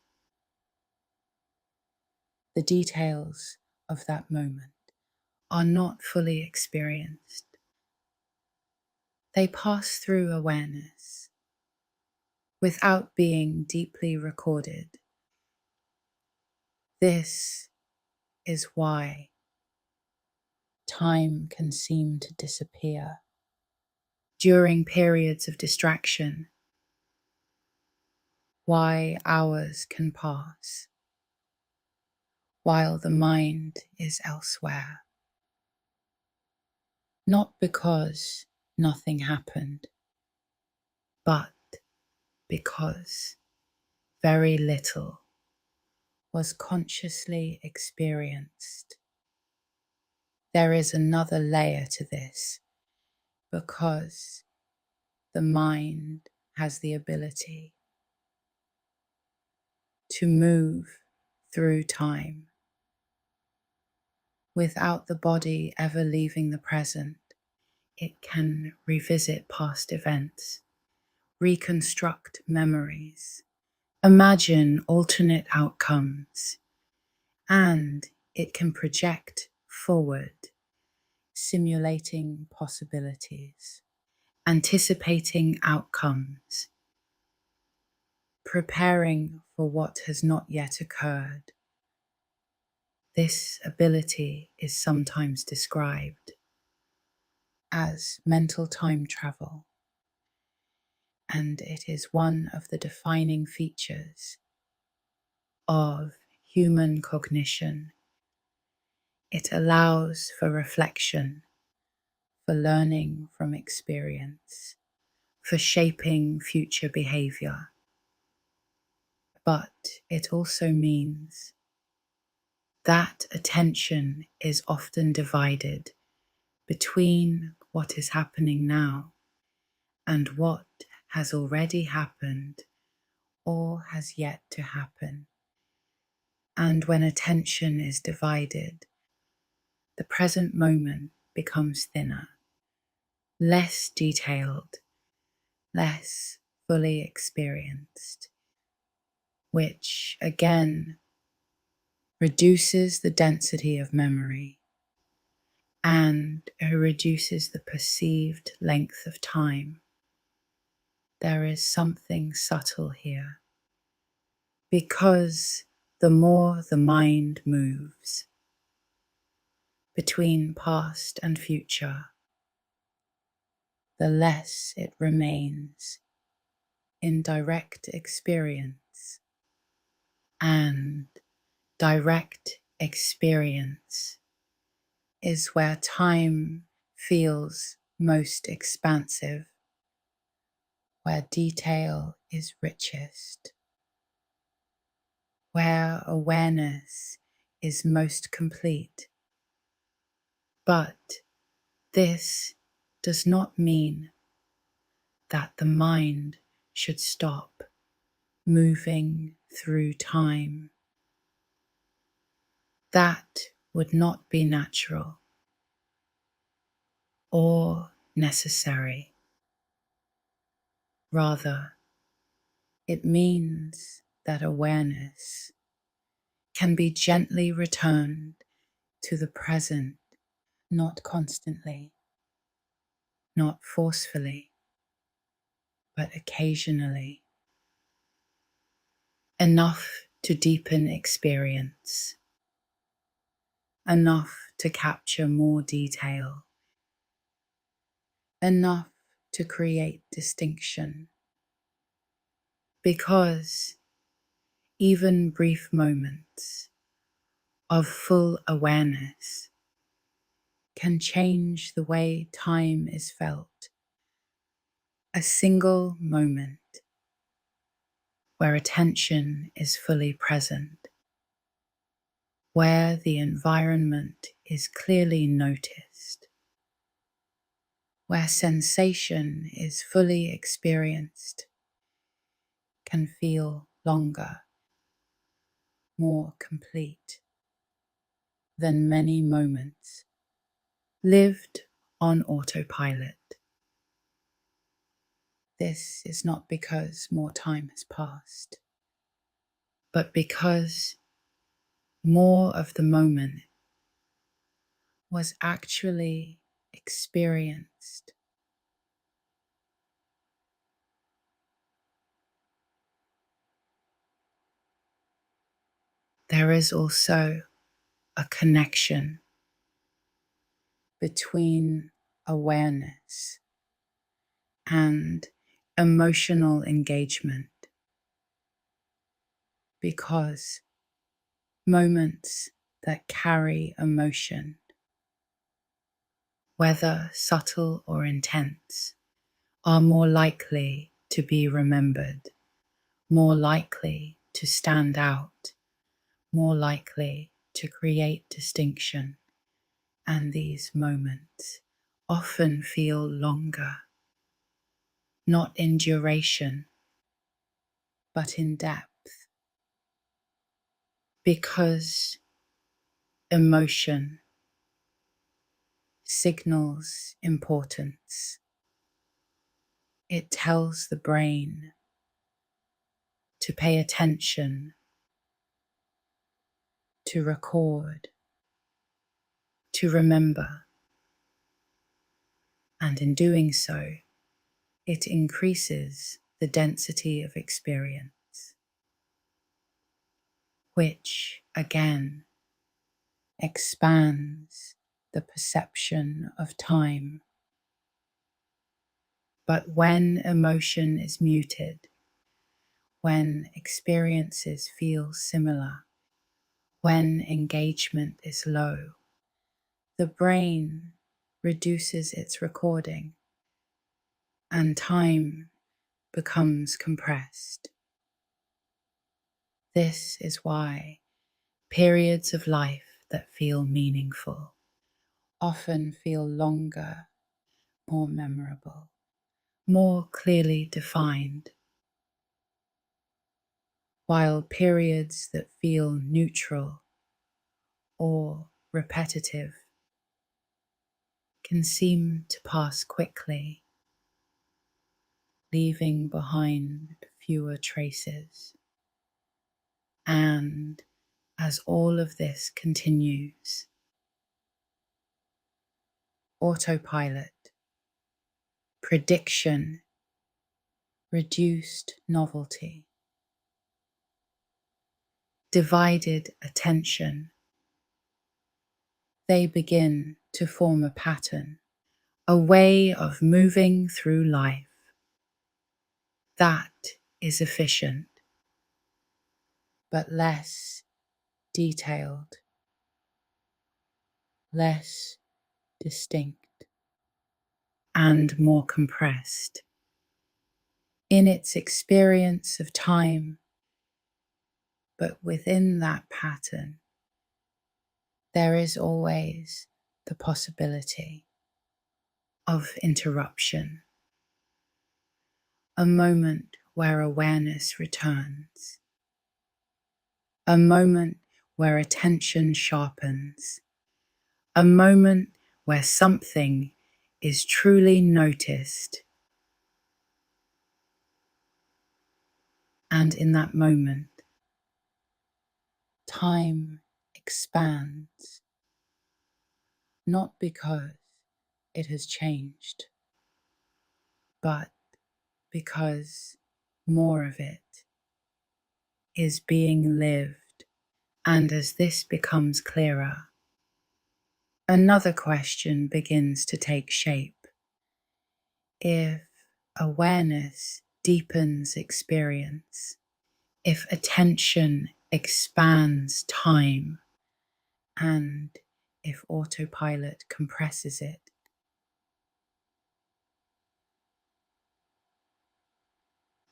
the details of that moment are not fully experienced. They pass through awareness without being deeply recorded. This is why time can seem to disappear during periods of distraction, why hours can pass while the mind is elsewhere. Not because nothing happened, but because very little was consciously experienced. There is another layer to this because the mind has the ability to move through time without the body ever leaving the present. It can revisit past events, reconstruct memories, imagine alternate outcomes, and it can project forward, simulating possibilities, anticipating outcomes, preparing for what has not yet occurred. This ability is sometimes described as mental time travel, and it is one of the defining features of human cognition. It allows for reflection, for learning from experience, for shaping future behavior. But it also means that attention is often divided between what is happening now and what has already happened or has yet to happen. And when attention is divided, the present moment becomes thinner, less detailed, less fully experienced, which again reduces the density of memory and reduces the perceived length of time. There is something subtle here, because the more the mind moves between past and future, the less it remains in direct experience, and direct experience is where time feels most expansive, where detail is richest, where awareness is most complete. But this does not mean that the mind should stop moving through time. That would not be natural or necessary. Rather, it means that awareness can be gently returned to the present, not constantly, not forcefully, but occasionally, enough to deepen experience, enough to capture more detail, enough to create distinction, because even brief moments of full awareness can change the way time is felt. A single moment where attention is fully present, where the environment is clearly noticed, where sensation is fully experienced, can feel longer, more complete than many moments lived on autopilot. This is not because more time has passed, but because more of the moment was actually experienced. There is also a connection between awareness and emotional engagement, because moments that carry emotion, whether subtle or intense, are more likely to be remembered, more likely to stand out, more likely to create distinction, and these moments often feel longer, not in duration, but in depth, because emotion signals importance. It tells the brain to pay attention, to record, to remember, and in doing so, it increases the density of experience, which again expands the perception of time. But when emotion is muted, when experiences feel similar, when engagement is low, the brain reduces its recording and time becomes compressed. This is why periods of life that feel meaningful often feel longer, more memorable, more clearly defined, while periods that feel neutral or repetitive can seem to pass quickly, leaving behind fewer traces. And as all of this continues, autopilot, prediction, reduced novelty, divided attention, they begin to form a pattern, a way of moving through life that is efficient, but less detailed, less distinct, and more compressed in its experience of time. But within that pattern, there is always the possibility of interruption, a moment where awareness returns, a moment where attention sharpens, a moment where something is truly noticed, And in that moment, time expands, not because it has changed, but because more of it is being lived. And as this becomes clearer, another question begins to take shape. If awareness deepens experience, if attention expands time, and if autopilot compresses it,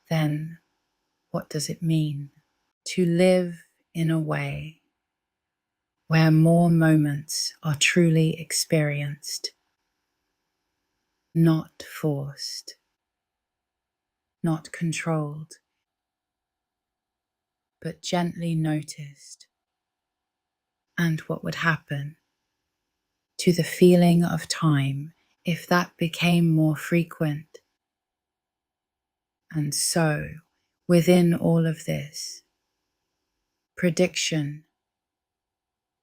then what does it mean to live in a way where more moments are truly experienced, not forced, not controlled, but gently noticed? And what would happen to the feeling of time if that became more frequent? And so, within all of this, prediction,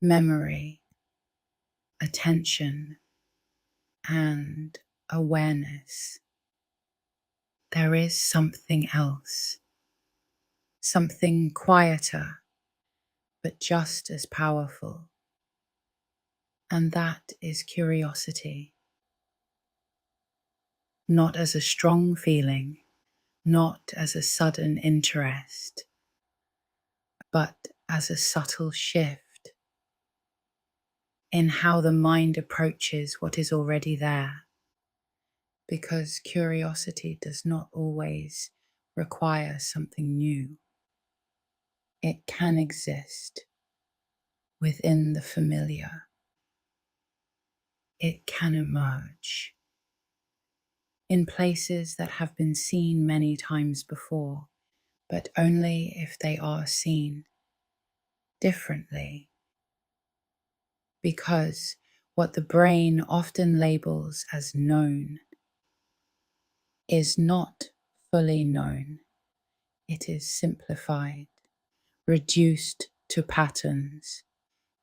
memory, attention, and awareness, there is something else, something quieter, but just as powerful. And that is curiosity, not as a strong feeling, not as a sudden interest, but as a subtle shift in how the mind approaches what is already there. Because curiosity does not always require something new. It can exist within the familiar. It can emerge in places that have been seen many times before, but only if they are seen differently. Because what the brain often labels as known is not fully known. It is simplified, reduced to patterns,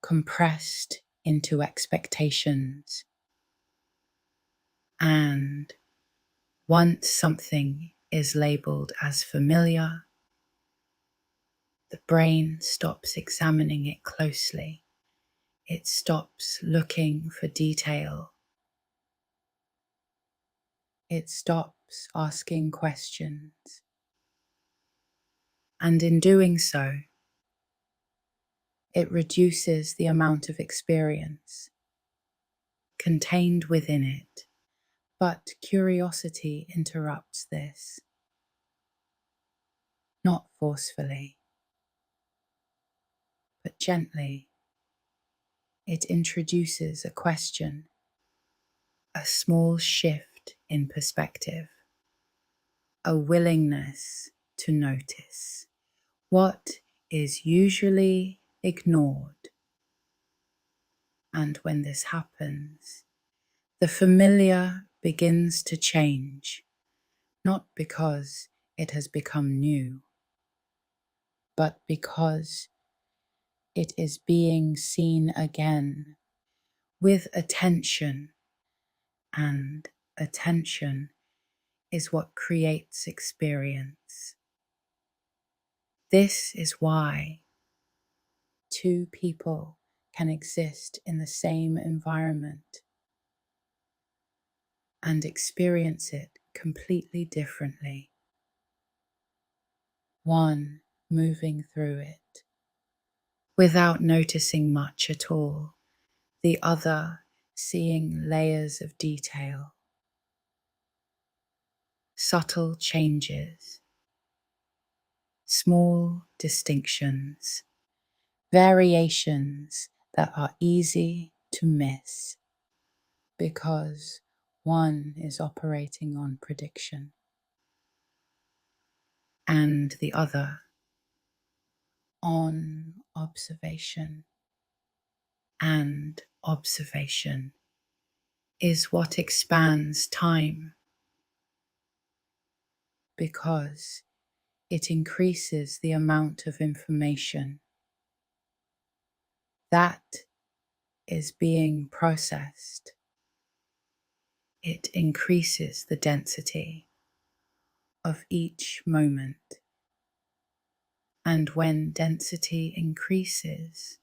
compressed into expectations. And once something is labeled as familiar, the brain stops examining it closely. It stops looking for detail. It stops asking questions. And in doing so, it reduces the amount of experience contained within it. But curiosity interrupts this, not forcefully, but gently. It introduces a question, a small shift in perspective, a willingness to notice what is usually ignored. And when this happens, the familiar begins to change, not because it has become new, but because it is being seen again with attention, and attention is what creates experience. This is why two people can exist in the same environment and experience it completely differently. One moving through it without noticing much at all, the other seeing layers of detail, subtle changes, small distinctions, variations that are easy to miss because one is operating on prediction and the other on observation. And observation is what expands time, because It increases the amount of information that is being processed. It increases the density of each moment. And when density increases,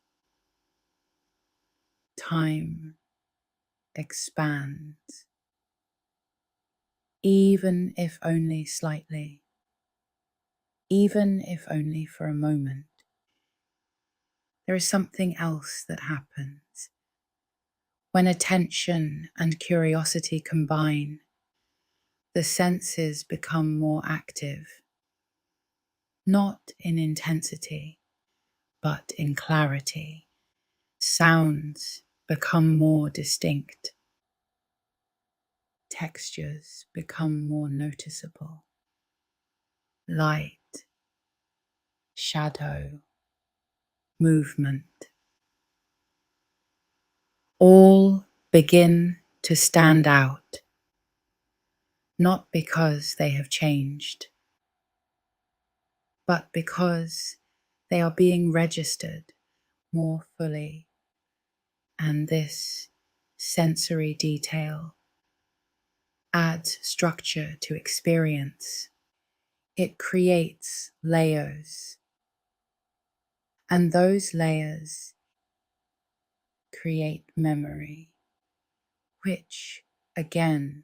time expands, even if only slightly, even if only for a moment. There is something else that happens. When attention and curiosity combine, the senses become more active, not in intensity, but in clarity. Sounds become more distinct. Textures become more noticeable. Light, shadow, movement, all begin to stand out, not because they have changed, but because they are being registered more fully. And this sensory detail adds structure to experience. It creates layers, and those layers create memory, which again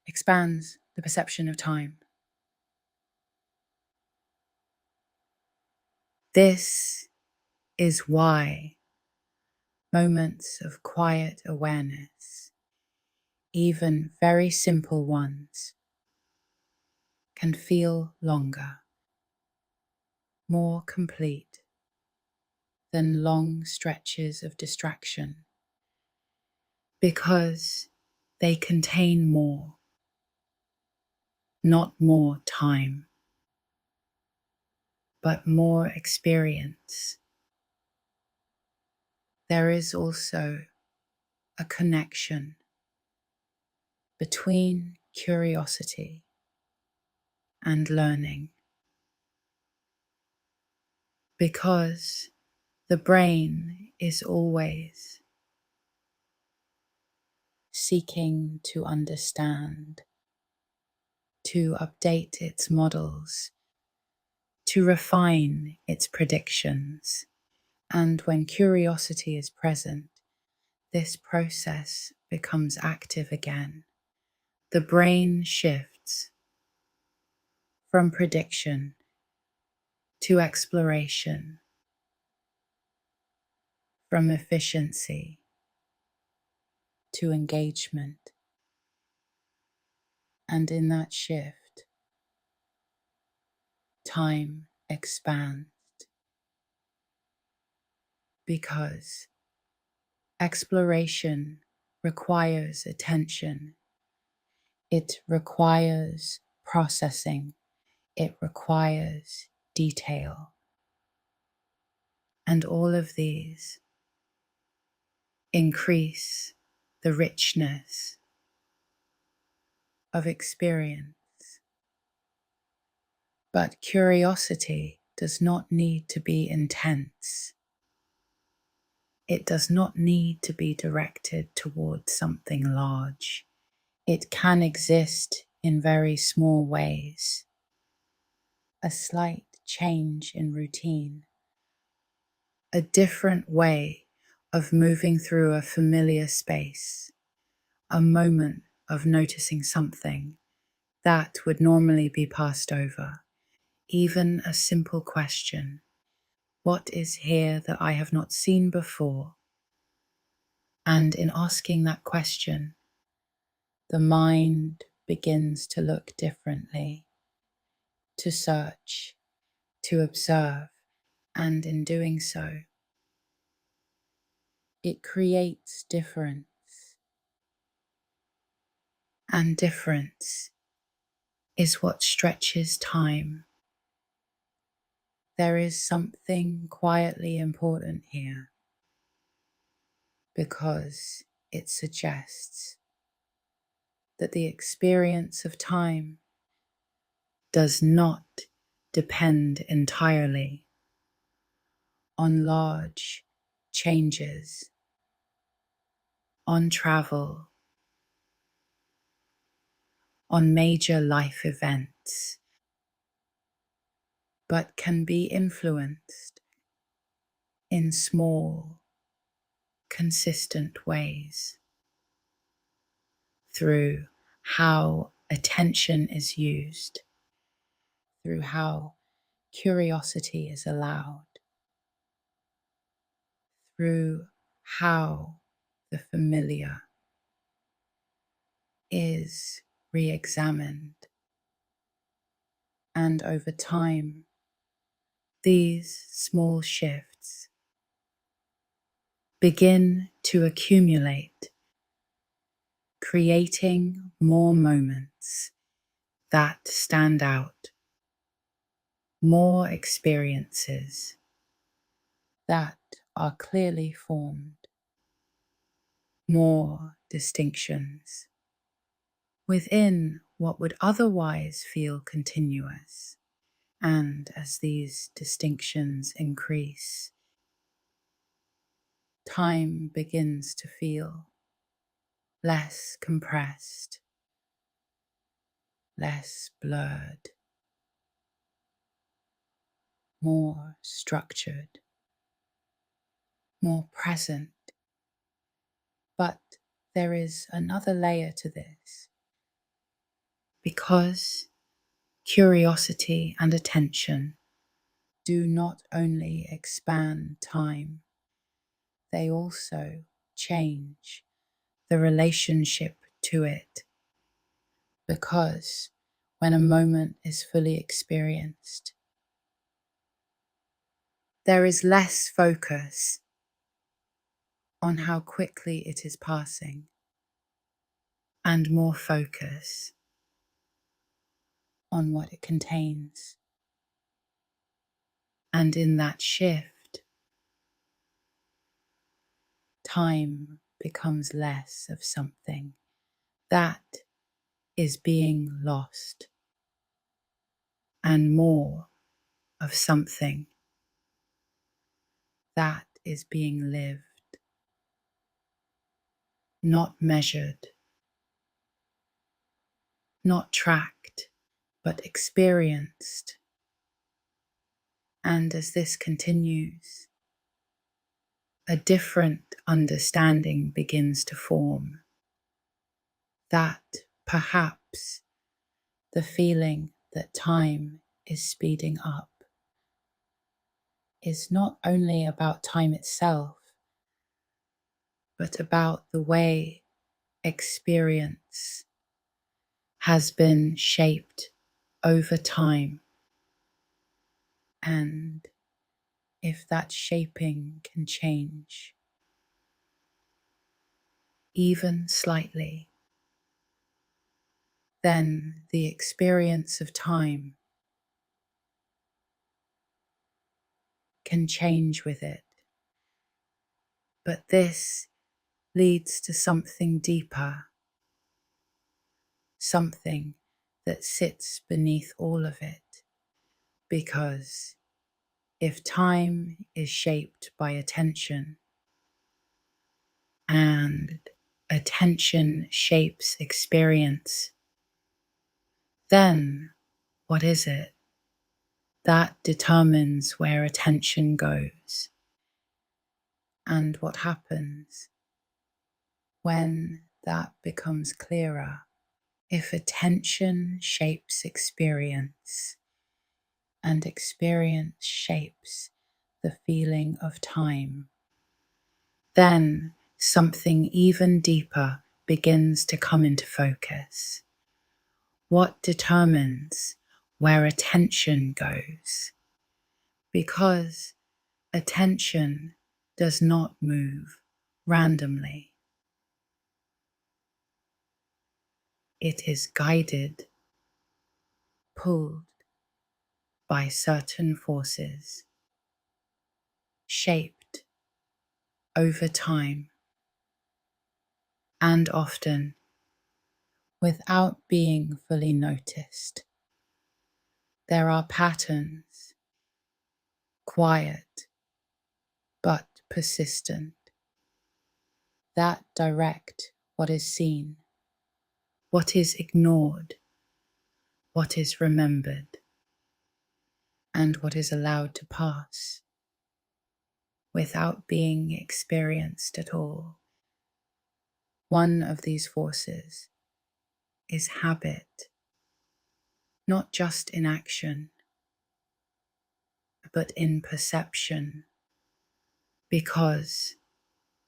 expands the perception of time. This is why moments of quiet awareness, even very simple ones, can feel longer, more complete than long stretches of distraction, because they contain more, not more time, but more experience. There is also a connection between curiosity and learning, because the brain is always seeking to understand, to update its models, to refine its predictions. And when curiosity is present, this process becomes active again. The brain shifts from prediction to exploration, from efficiency to engagement. And in that shift, time expands, because exploration requires attention. It requires processing. It requires detail. And all of these increase the richness of experience. But curiosity does not need to be intense. It does not need to be directed towards something large. It can exist in very small ways. A slight change in routine, a different way of moving through a familiar space, a moment of noticing something that would normally be passed over, even a simple question: what is here that I have not seen before? And in asking that question, the mind begins to look differently, to search, to observe, and in doing so, it creates difference. And difference is what stretches time. There is something quietly important here, because it suggests that the experience of time does not depend entirely on large changes, on travel, on major life events, but can be influenced in small, consistent ways through how attention is used, through how curiosity is allowed, through how the familiar is re-examined. And over time, these small shifts begin to accumulate, creating more moments that stand out, more experiences that are clearly formed, more distinctions within what would otherwise feel continuous. And as these distinctions increase, time begins to feel less compressed, less blurred, more structured, more present. But there is another layer to this, because curiosity and attention do not only expand time, they also change the relationship to it. Because when a moment is fully experienced, there is less focus on how quickly it is passing, and more focus on what it contains. And in that shift, time becomes less of something that is being lost, and more of something that is being lived, not measured, not tracked, but experienced. And as this continues, a different understanding begins to form, that perhaps the feeling that time is speeding up is not only about time itself, but about the way experience has been shaped over time. And if that shaping can change, even slightly, then the experience of time can change with it. But this leads to something deeper, something that sits beneath all of it. Because if time is shaped by attention, and attention shapes experience, then what is it that determines where attention goes? And what happens when that becomes clearer? If attention shapes experience, and experience shapes the feeling of time, then something even deeper begins to come into focus. What determines where attention goes? Because attention does not move randomly. It is guided, pulled by certain forces, shaped over time, and often without being fully noticed. There are patterns, quiet but persistent, that direct what is seen, what is ignored, what is remembered, and what is allowed to pass without being experienced at all. One of these forces is habit, not just in action, but in perception, because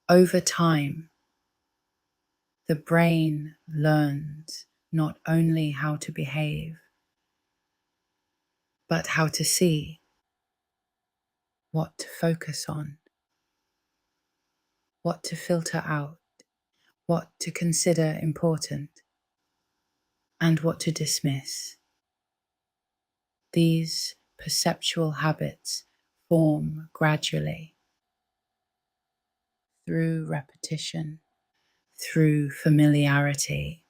over time, the brain learns not only how to behave, but how to see, what to focus on, what to filter out, what to consider important, and what to dismiss. These perceptual habits form gradually through repetition, through familiarity,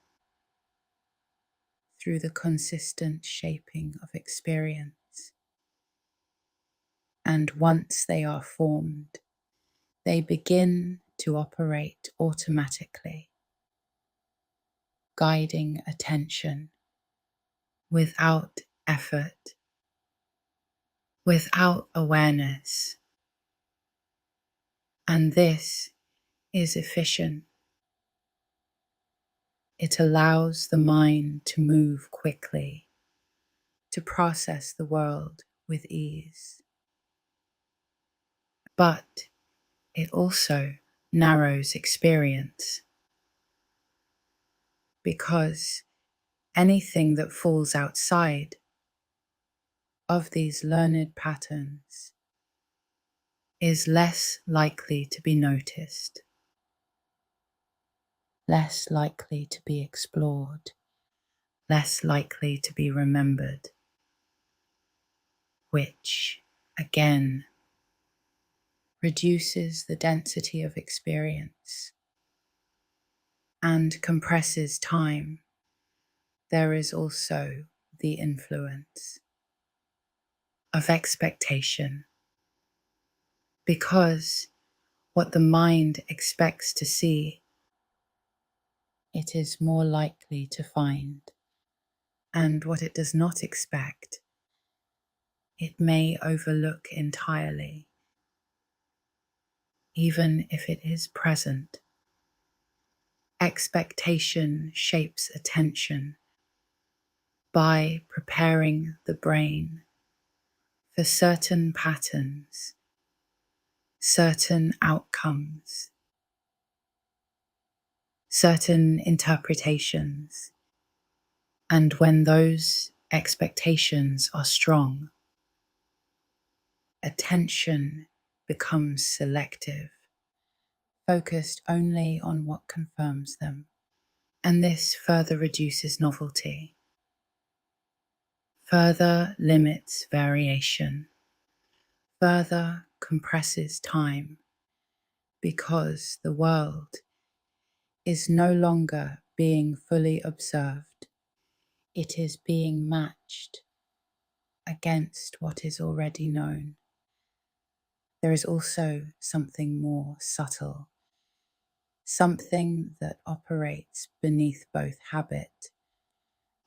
through the consistent shaping of experience. And once they are formed, they begin to operate automatically, guiding attention without effort, without awareness. And this is efficient. It allows the mind to move quickly, to process the world with ease. But it also narrows experience, because anything that falls outside of these learned patterns is less likely to be noticed, less likely to be explored, less likely to be remembered, which, again, reduces the density of experience and compresses time. There is also the influence of expectation, because what the mind expects to see, it is more likely to find, and what it does not expect, it may overlook entirely, even if it is present. Expectation shapes attention by preparing the brain for certain patterns, certain outcomes, certain interpretations. And when those expectations are strong, attention becomes selective, focused only on what confirms them. And this further reduces novelty, further limits variation, further compresses time, because the world is no longer being fully observed. It is being matched against what is already known. There is also something more subtle, something that operates beneath both habit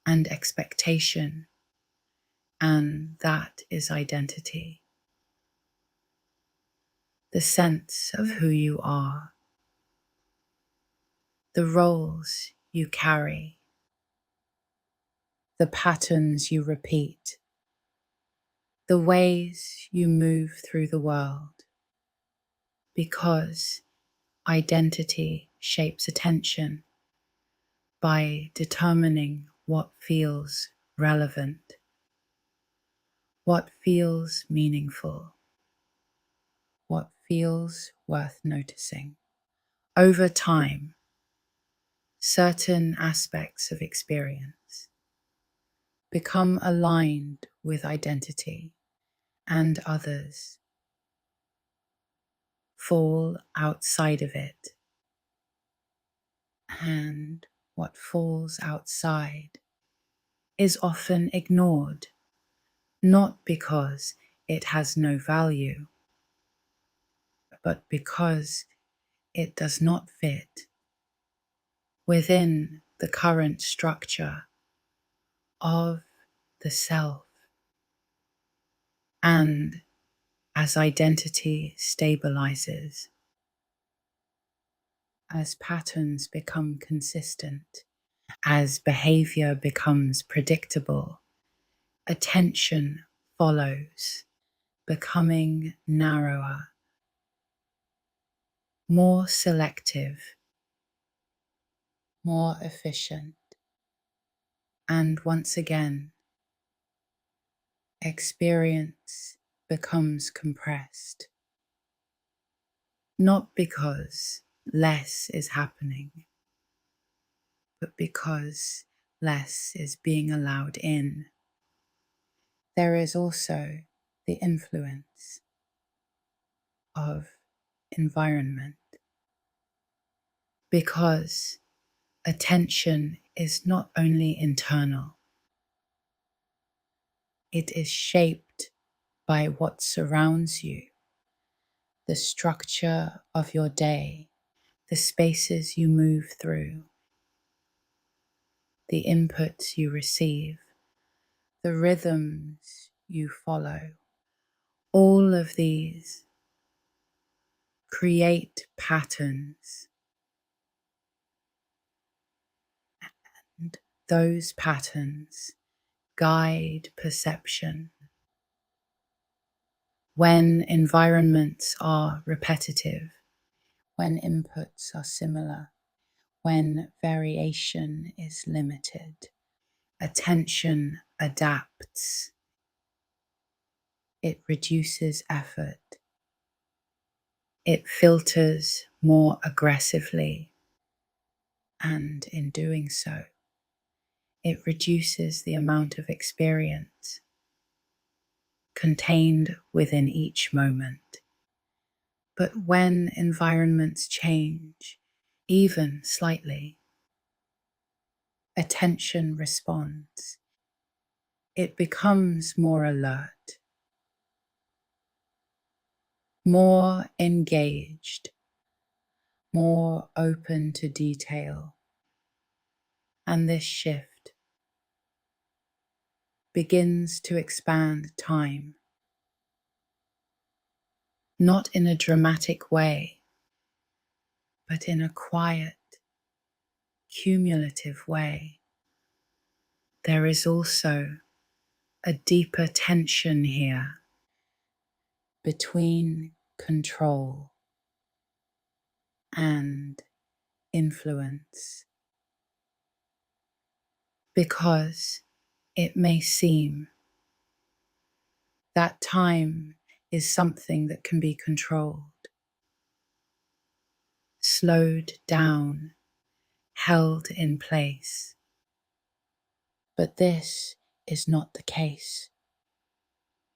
and expectation, and that is identity. The sense of who you are, the roles you carry, the patterns you repeat, the ways you move through the world, because identity shapes attention by determining what feels relevant, what feels meaningful, what feels worth noticing. Over time, certain aspects of experience become aligned with identity, and others fall outside of it. And what falls outside is often ignored not because it has no value, but because it does not fit within the current structure of the self. And as identity stabilizes, as patterns become consistent, as behavior becomes predictable, attention follows, becoming narrower, more selective, more efficient, and once again, experience becomes compressed, not because less is happening, but because less is being allowed in. There is also the influence of environment, because attention is not only internal, it is shaped by what surrounds you, the structure of your day, the spaces you move through, the inputs you receive, the rhythms you follow. All of these create patterns, and those patterns guide perception. When environments are repetitive, when inputs are similar, when variation is limited, attention adapts. It reduces effort. It filters more aggressively, and in doing so, it reduces the amount of experience contained within each moment. But when environments change, even slightly, attention responds. It becomes more alert, more engaged, more open to detail. And this shift begins to expand time, not in a dramatic way, but in a quiet, cumulative way. There is also a deeper tension here between control and influence, because it may seem that time is something that can be controlled, slowed down, held in place. But this is not the case.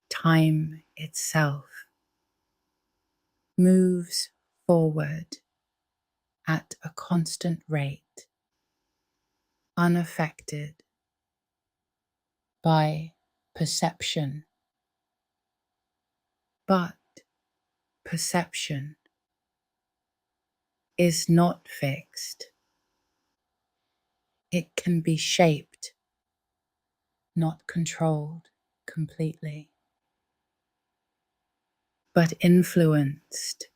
Time itself moves forward at a constant rate, unaffected by perception. But perception is not fixed. It can be shaped, not controlled completely, but influenced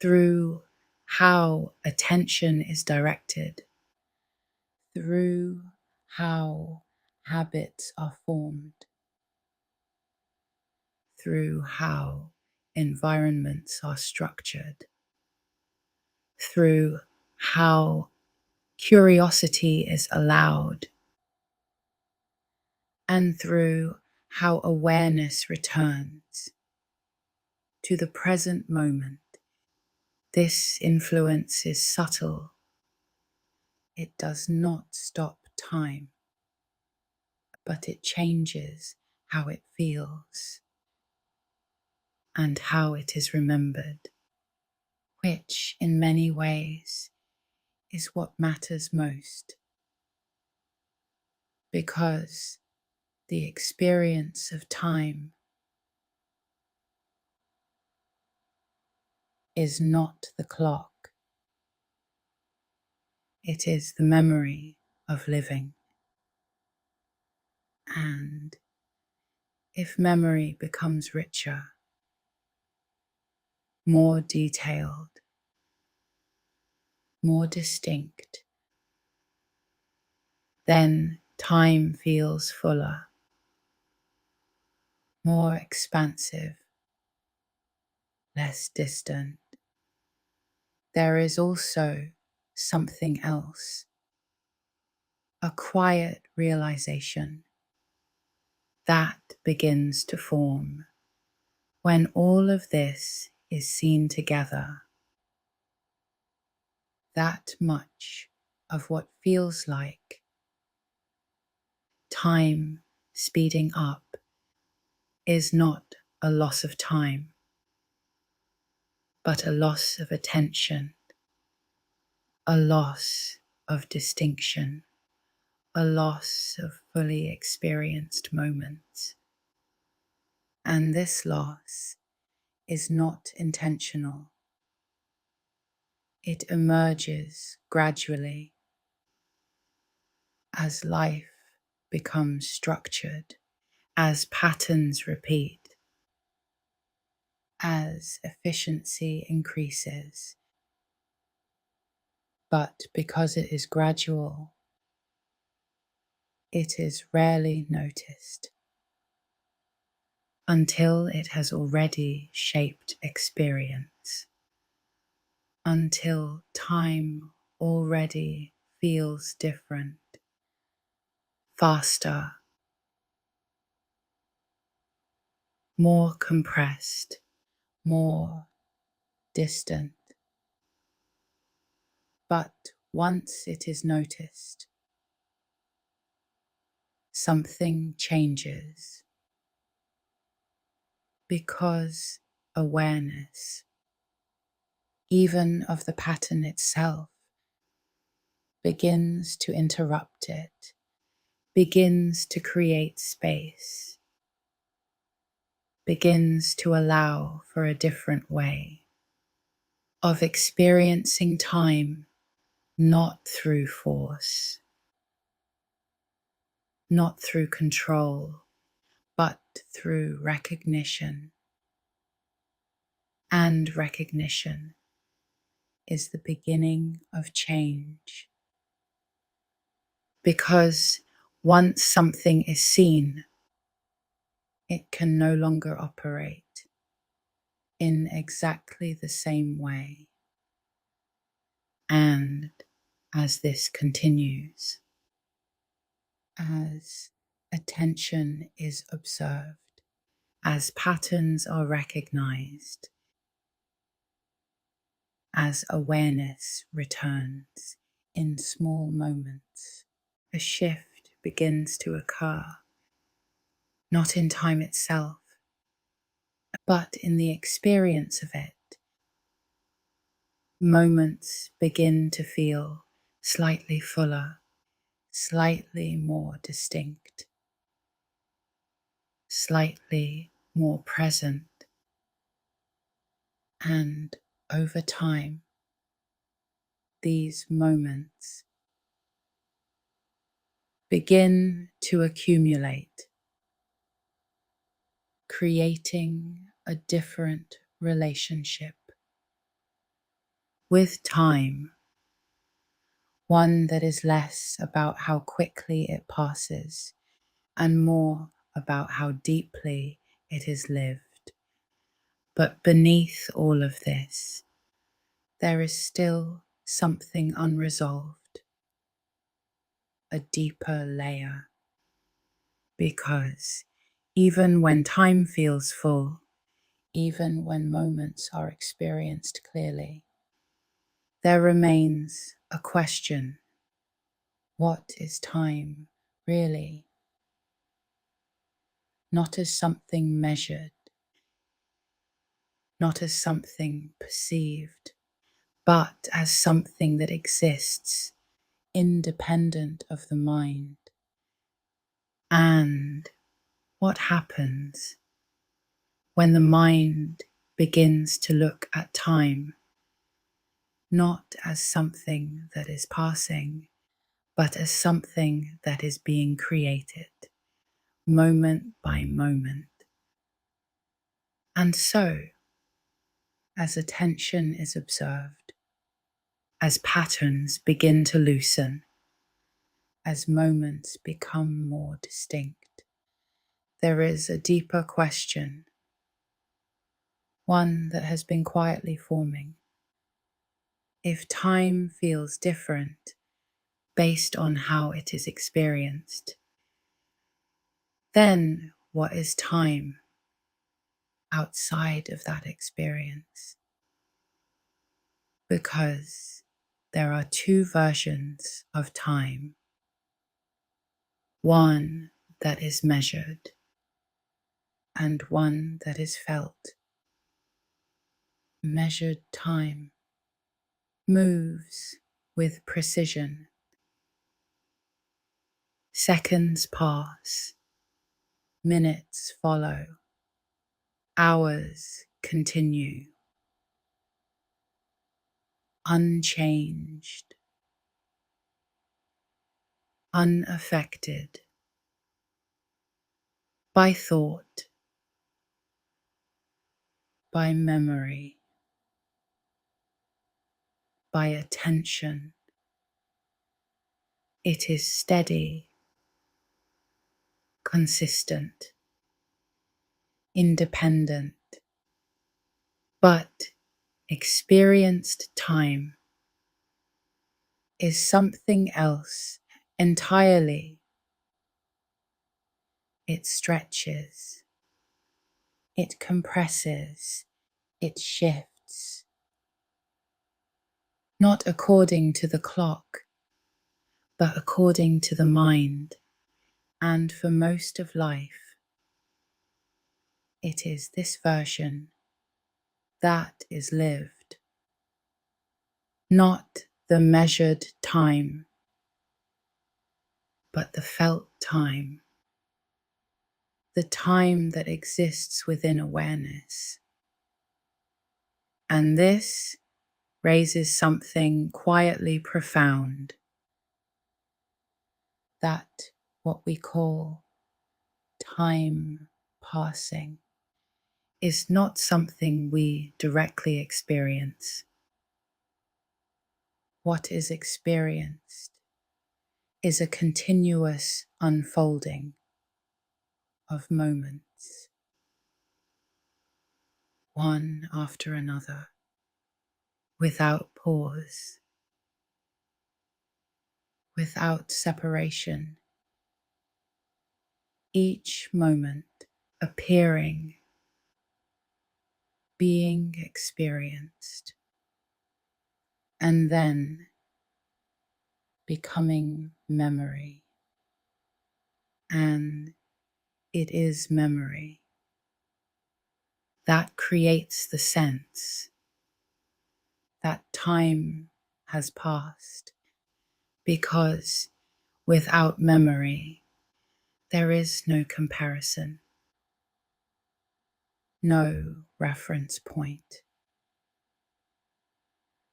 through how attention is directed, through how habits are formed, through how environments are structured, through how curiosity is allowed, and through how awareness returns to the present moment. This influence is subtle. It does not stop time, but it changes how it feels and how it is remembered, which in many ways is what matters most, because the experience of time is not the clock, it is the memory of living. And if memory becomes richer, more detailed, more distinct, then time feels fuller, more expansive, less distant. There is also something else, a quiet realization that begins to form when all of this is seen together. That much of what feels like time speeding up is not a loss of time, but a loss of attention, a loss of distinction, a loss of fully experienced moments. And this loss is not intentional. It emerges gradually as life becomes structured, as patterns repeat, as efficiency increases. But because it is gradual, it is rarely noticed until it has already shaped experience, until time already feels different, faster, more compressed, more distant. But once it is noticed, something changes, because awareness, even of the pattern itself, begins to interrupt it, begins to create space, begins to allow for a different way of experiencing time, not through force, not through control, but through recognition. And recognition is the beginning of change. Because once something is seen, it can no longer operate in exactly the same way. And as this continues, as attention is observed, as patterns are recognized, as awareness returns in small moments, a shift begins to occur, not in time itself, but in the experience of it. Moments begin to feel slightly fuller, slightly more distinct, slightly more present, and over time, these moments begin to accumulate, creating a different relationship with time, one that is less about how quickly it passes and more about how deeply it is lived. But beneath all of this, there is still something unresolved, a deeper layer, because even when time feels full, even when moments are experienced clearly, there remains a question: what is time really? Not as something measured, not as something perceived, but as something that exists independent of the mind and What happens when the mind begins to look at time not as something that is passing, but as something that is being created, moment by moment? And so, as attention is observed, as patterns begin to loosen, as moments become more distinct, there is a deeper question, one that has been quietly forming. If time feels different based on how it is experienced, then what is time outside of that experience? Because there are two versions of time, one that is measured and one that is felt. Measured time moves with precision. Seconds pass, minutes follow, hours continue, unchanged, unaffected by thought, by memory, by attention. It is steady, consistent, independent, but experienced time is something else entirely. It stretches, it compresses, it shifts, not according to the clock, but according to the mind. And for most of life, it is this version that is lived, not the measured time, but the felt time, the time that exists within awareness. And this raises something quietly profound, that what we call time passing is not something we directly experience. What is experienced is a continuous unfolding of moments, one after another, without pause, without separation, each moment appearing, being experienced, and then becoming memory. And it is memory that creates the sense that time has passed, because without memory, there is no comparison, no reference point,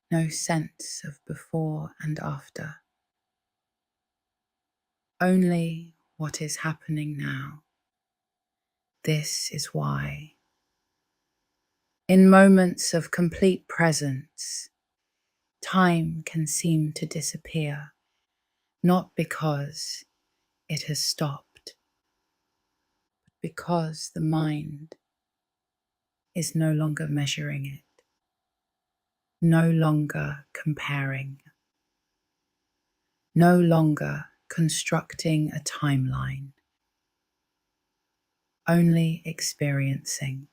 no sense of before and after, only what is happening now. This is why, in moments of complete presence, time can seem to disappear, not because it has stopped, but because the mind is no longer measuring it, no longer comparing, no longer constructing a timeline, only experiencing.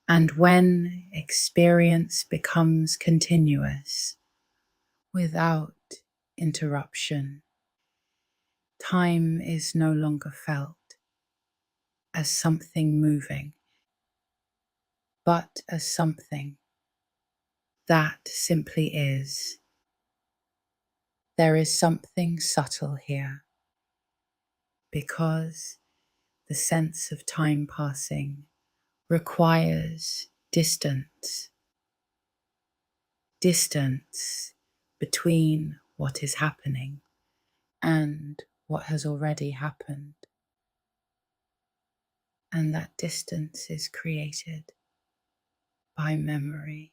And when experience becomes continuous, without interruption, time is no longer felt as something moving, but as something that simply is. There is something subtle here, because the sense of time passing requires distance. Distance between what is happening and what has already happened. And that distance is created by memory,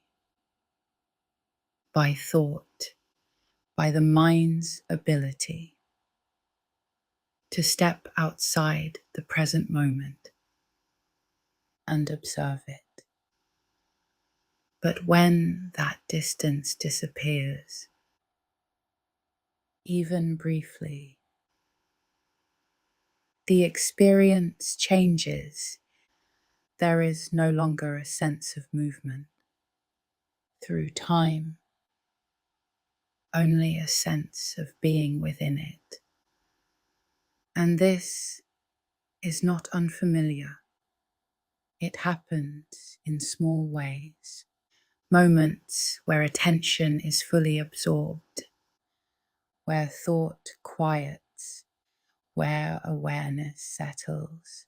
by thought, by the mind's ability to step outside the present moment and observe it. But when that distance disappears, even briefly, the experience changes. There is no longer a sense of movement through time, only a sense of being within it. And this is not unfamiliar. It happens in small ways, moments where attention is fully absorbed, where thought quiets, where awareness settles.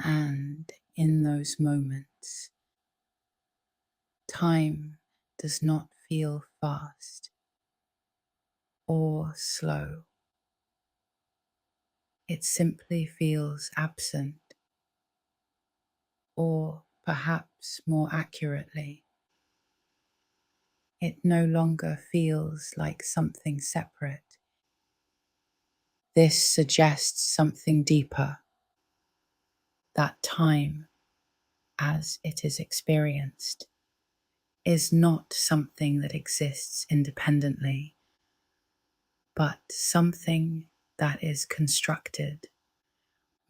And in those moments, time does not feel fast or slow. It simply feels absent, or perhaps more accurately, it no longer feels like something separate. This suggests something deeper, that time, as it is experienced, is not something that exists independently, but something that is constructed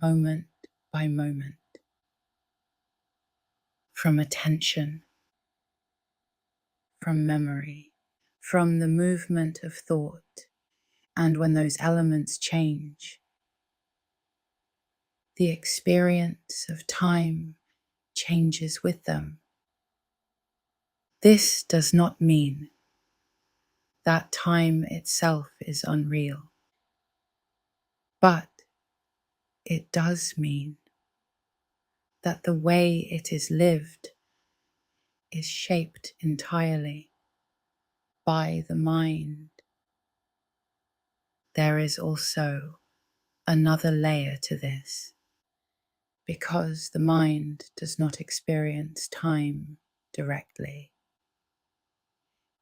moment by moment from attention, from memory, from the movement of thought. And when those elements change, the experience of time changes with them. This does not mean that time itself is unreal, but it does mean that the way it is lived is shaped entirely by the mind. There is also another layer to this, because the mind does not experience time directly.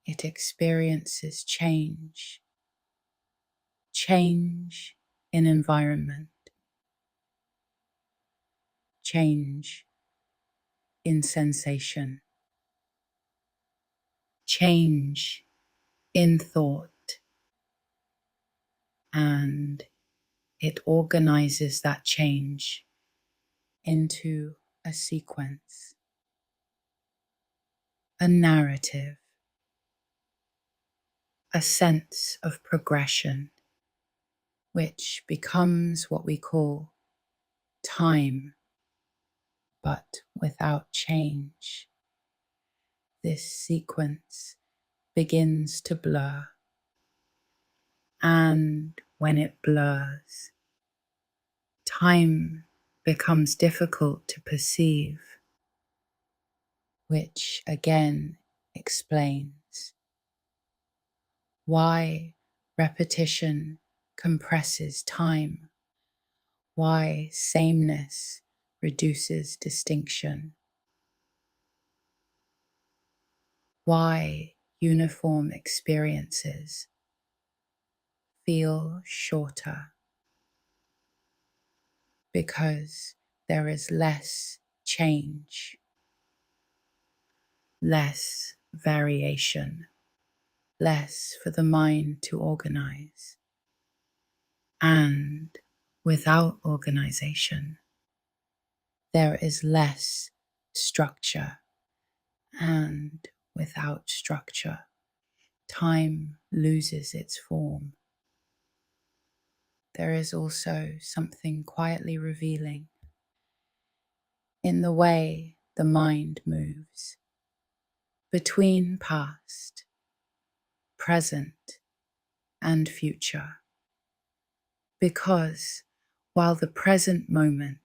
It experiences change in environment, change in sensation, change in thought, and it organizes that change into a sequence, a narrative, a sense of progression, which becomes what we call time, but without change. This sequence begins to blur, and when it blurs, time becomes difficult to perceive, which again explains why repetition compresses time, why sameness reduces distinction, why uniform experiences feel shorter, because there is less change, less variation, less for the mind to organize. And without organization, there is less structure. And without structure, time loses its form. There is also something quietly revealing in the way the mind moves between past, present, and future, because while the present moment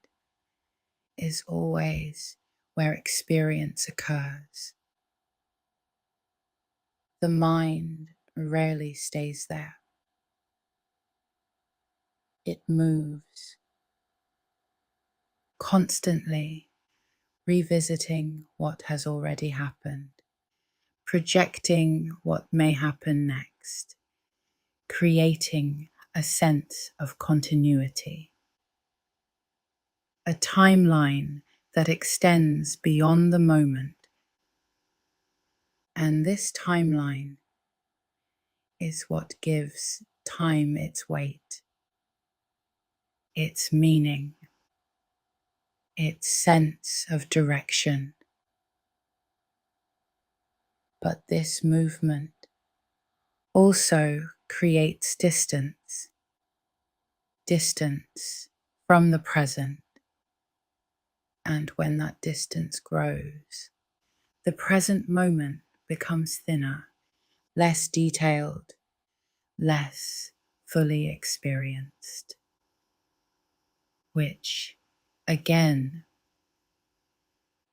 is always where experience occurs. The mind rarely stays there. It moves, constantly revisiting what has already happened, projecting what may happen next, creating a sense of continuity, a timeline that extends beyond the moment. And this timeline is what gives time its weight, its meaning, its sense of direction. But this movement also creates distance from the present. And when that distance grows, the present moment becomes thinner, less detailed, less fully experienced, which again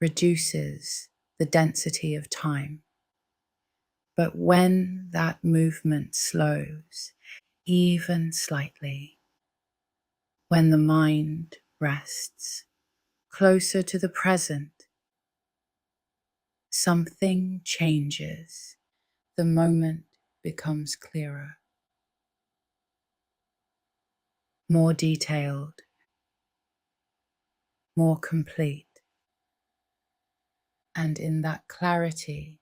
reduces the density of time. But when that movement slows, even slightly, when the mind rests closer to the present, something changes. The moment becomes clearer, more detailed, more complete. And in that clarity,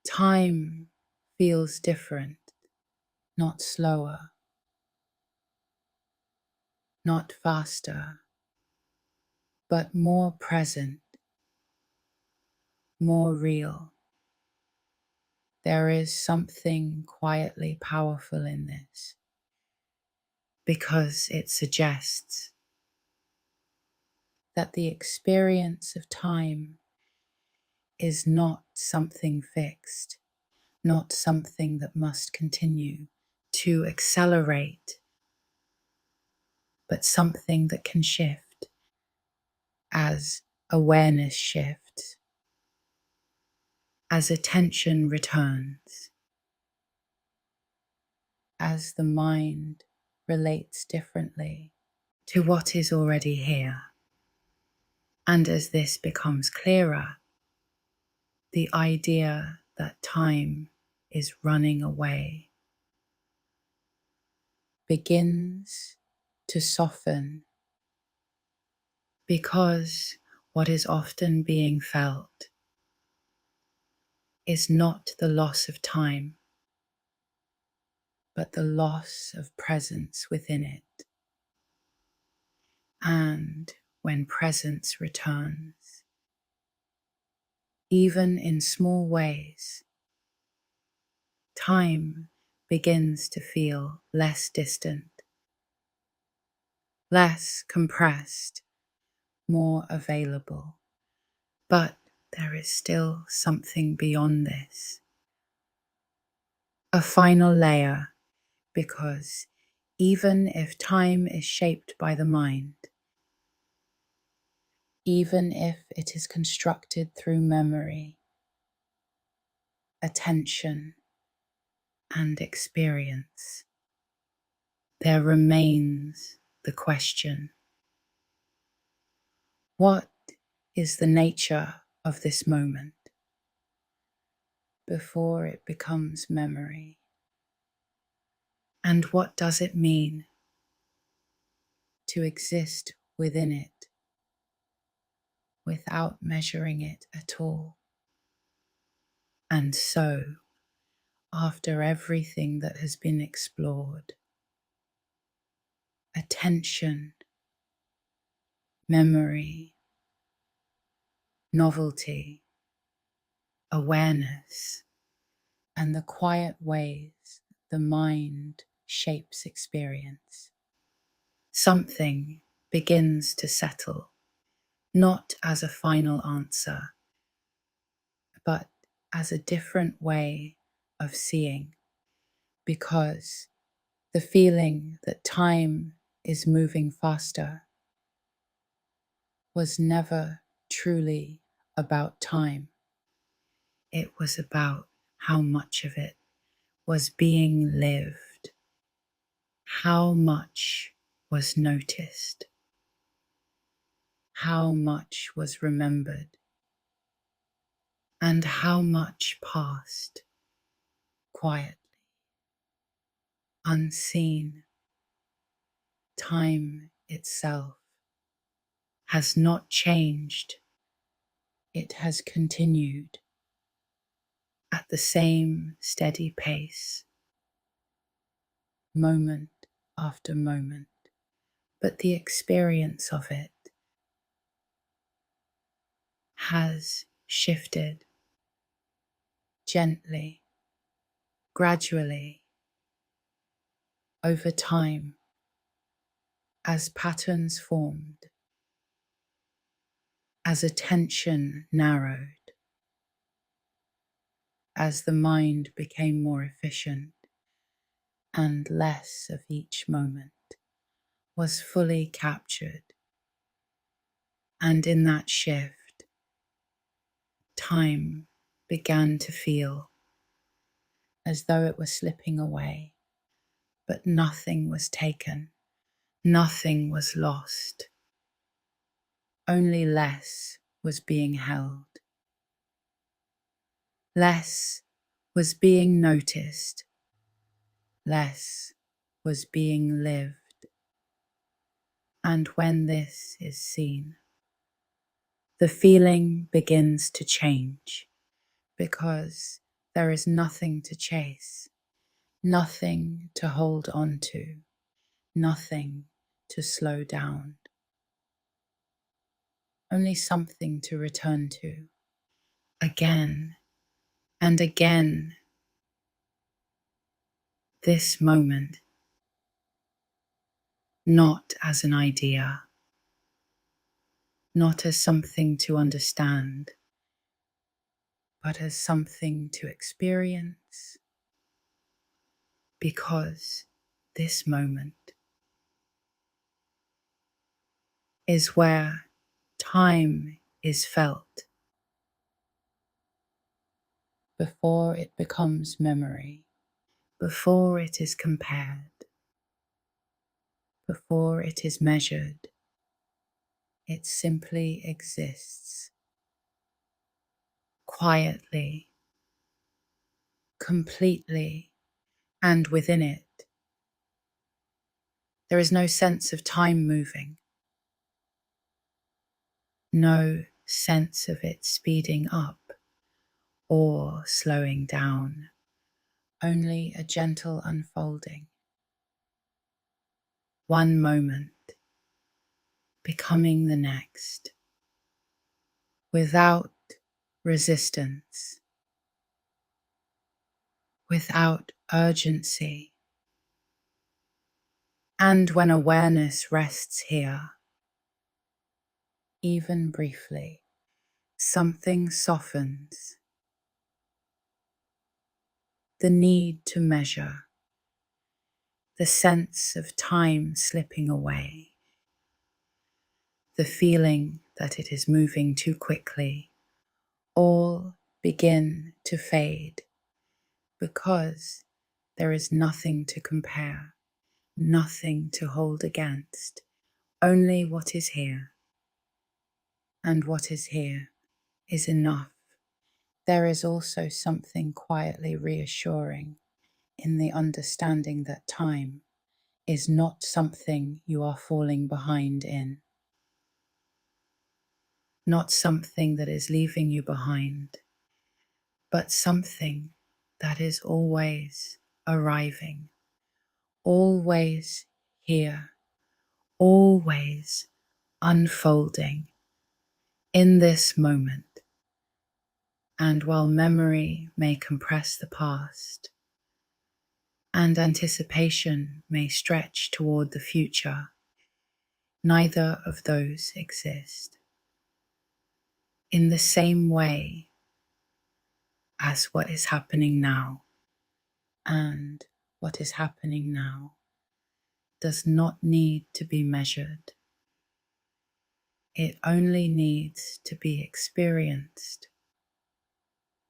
time feels different, not slower, not faster, but more present, more real. There is something quietly powerful in this, because it suggests that the experience of time is not something fixed, not something that must continue to accelerate, but something that can shift as awareness shifts, as attention returns, as the mind relates differently to what is already here. And as this becomes clearer, the idea that time is running away begins to soften, because what is often being felt is not the loss of time, but the loss of presence within it. And when presence returns, even in small ways, time begins to feel less distant, less compressed, more available. But there is still something beyond this, a final layer, because even if time is shaped by the mind, even if it is constructed through memory, attention, and experience, there remains the question: what is the nature of this moment before it becomes memory? And what does it mean to exist within it without measuring it at all? And so, after everything that has been explored, attention, memory, novelty, awareness, and the quiet ways the mind shapes experience, something begins to settle, not as a final answer, but as a different way of seeing, because The feeling that time is moving faster was never truly about time. It was about how much of it was being lived, how much was noticed, how much was remembered, and how much passed quietly, unseen. Time itself has not changed. It has continued at the same steady pace, moment after moment. But the experience of it has shifted gently, gradually, over time, as patterns formed, as attention narrowed, as the mind became more efficient, and less of each moment was fully captured. And in that shift, time began to feel as though it was slipping away, but nothing was taken, nothing was lost, only less was being held. Less was being noticed, less was being lived. And when this is seen, the feeling begins to change because there is nothing to chase, nothing to hold on to, nothing to slow down, only something to return to again and again. This moment, not as an idea, not as something to understand, but as something to experience, because this moment is where time is felt before it becomes memory, before it is compared, before it is measured. It simply exists quietly, completely, and within it, there is no sense of time moving, no sense of it speeding up or slowing down, only a gentle unfolding. One moment becoming the next, without resistance, without urgency. And when awareness rests here, even briefly, something softens. The need to measure, the sense of time slipping away, the feeling that it is moving too quickly, all begin to fade because there is nothing to compare, nothing to hold against, only what is here. And what is here is enough. There is also something quietly reassuring in the understanding that time is not something you are falling behind in, not something that is leaving you behind, but something that is always arriving, always here, always unfolding in this moment. And while memory may compress the past, and anticipation may stretch toward the future, neither of those exist. In the same way as what is happening now and what is happening now does not need to be measured. It only needs to be experienced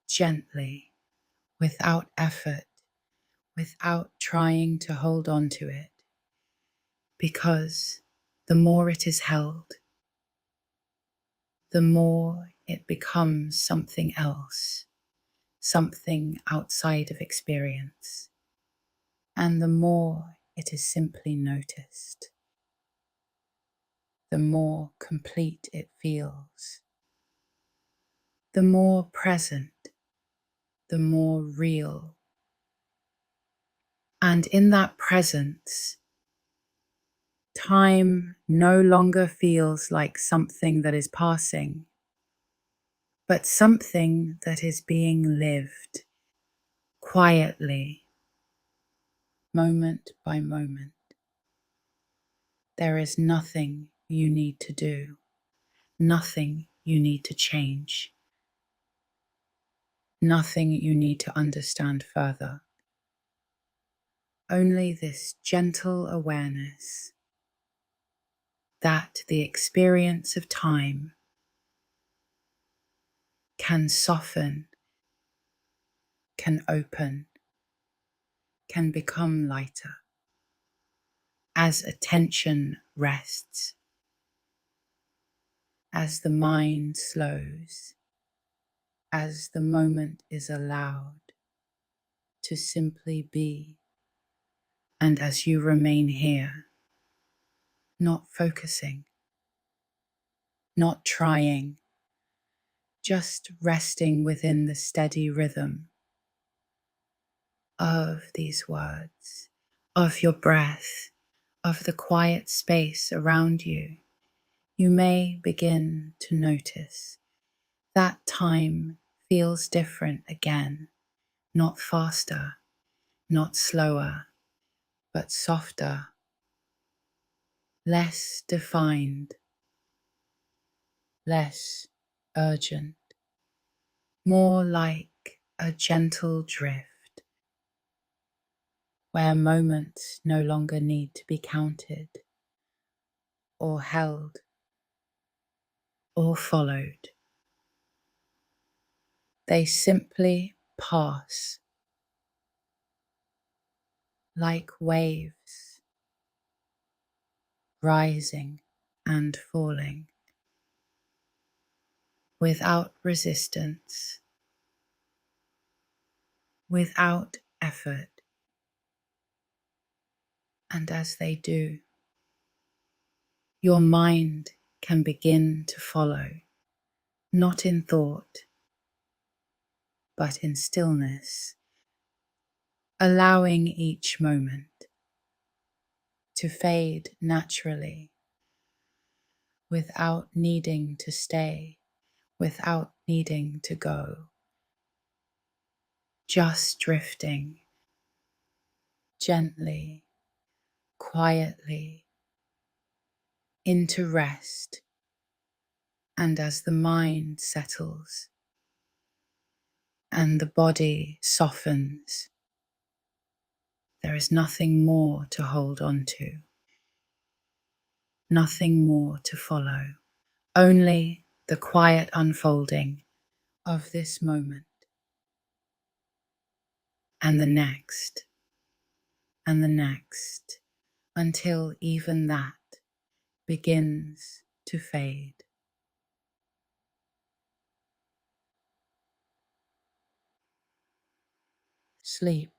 gently, without effort, without trying to hold on to it, because the more it is held, the more it becomes something else, something outside of experience, and the more it is simply noticed, the more complete it feels, the more present, the more real. And in that presence, time no longer feels like something that is passing, but something that is being lived quietly, moment by moment. There is nothing you need to do, nothing you need to change, nothing you need to understand further. Only this gentle awareness that the experience of time can soften, can open, can become lighter as attention rests, as the mind slows, as the moment is allowed to simply be, and as you remain here, not focusing, not trying, just resting within the steady rhythm of these words, of your breath, of the quiet space around you, you may begin to notice that time feels different again, not faster, not slower, but softer, less defined, less urgent, more like a gentle drift, where moments no longer need to be counted or held or followed. They simply pass like waves, rising and falling without resistance, without effort. And as they do, your mind can begin to follow, not in thought, but in stillness, allowing each moment to fade naturally without needing to stay, without needing to go, just drifting gently, quietly into rest. And as the mind settles and the body softens, there is nothing more to hold on to, nothing more to follow, only the quiet unfolding of this moment and the next and the next, until even that begins to fade. Sleep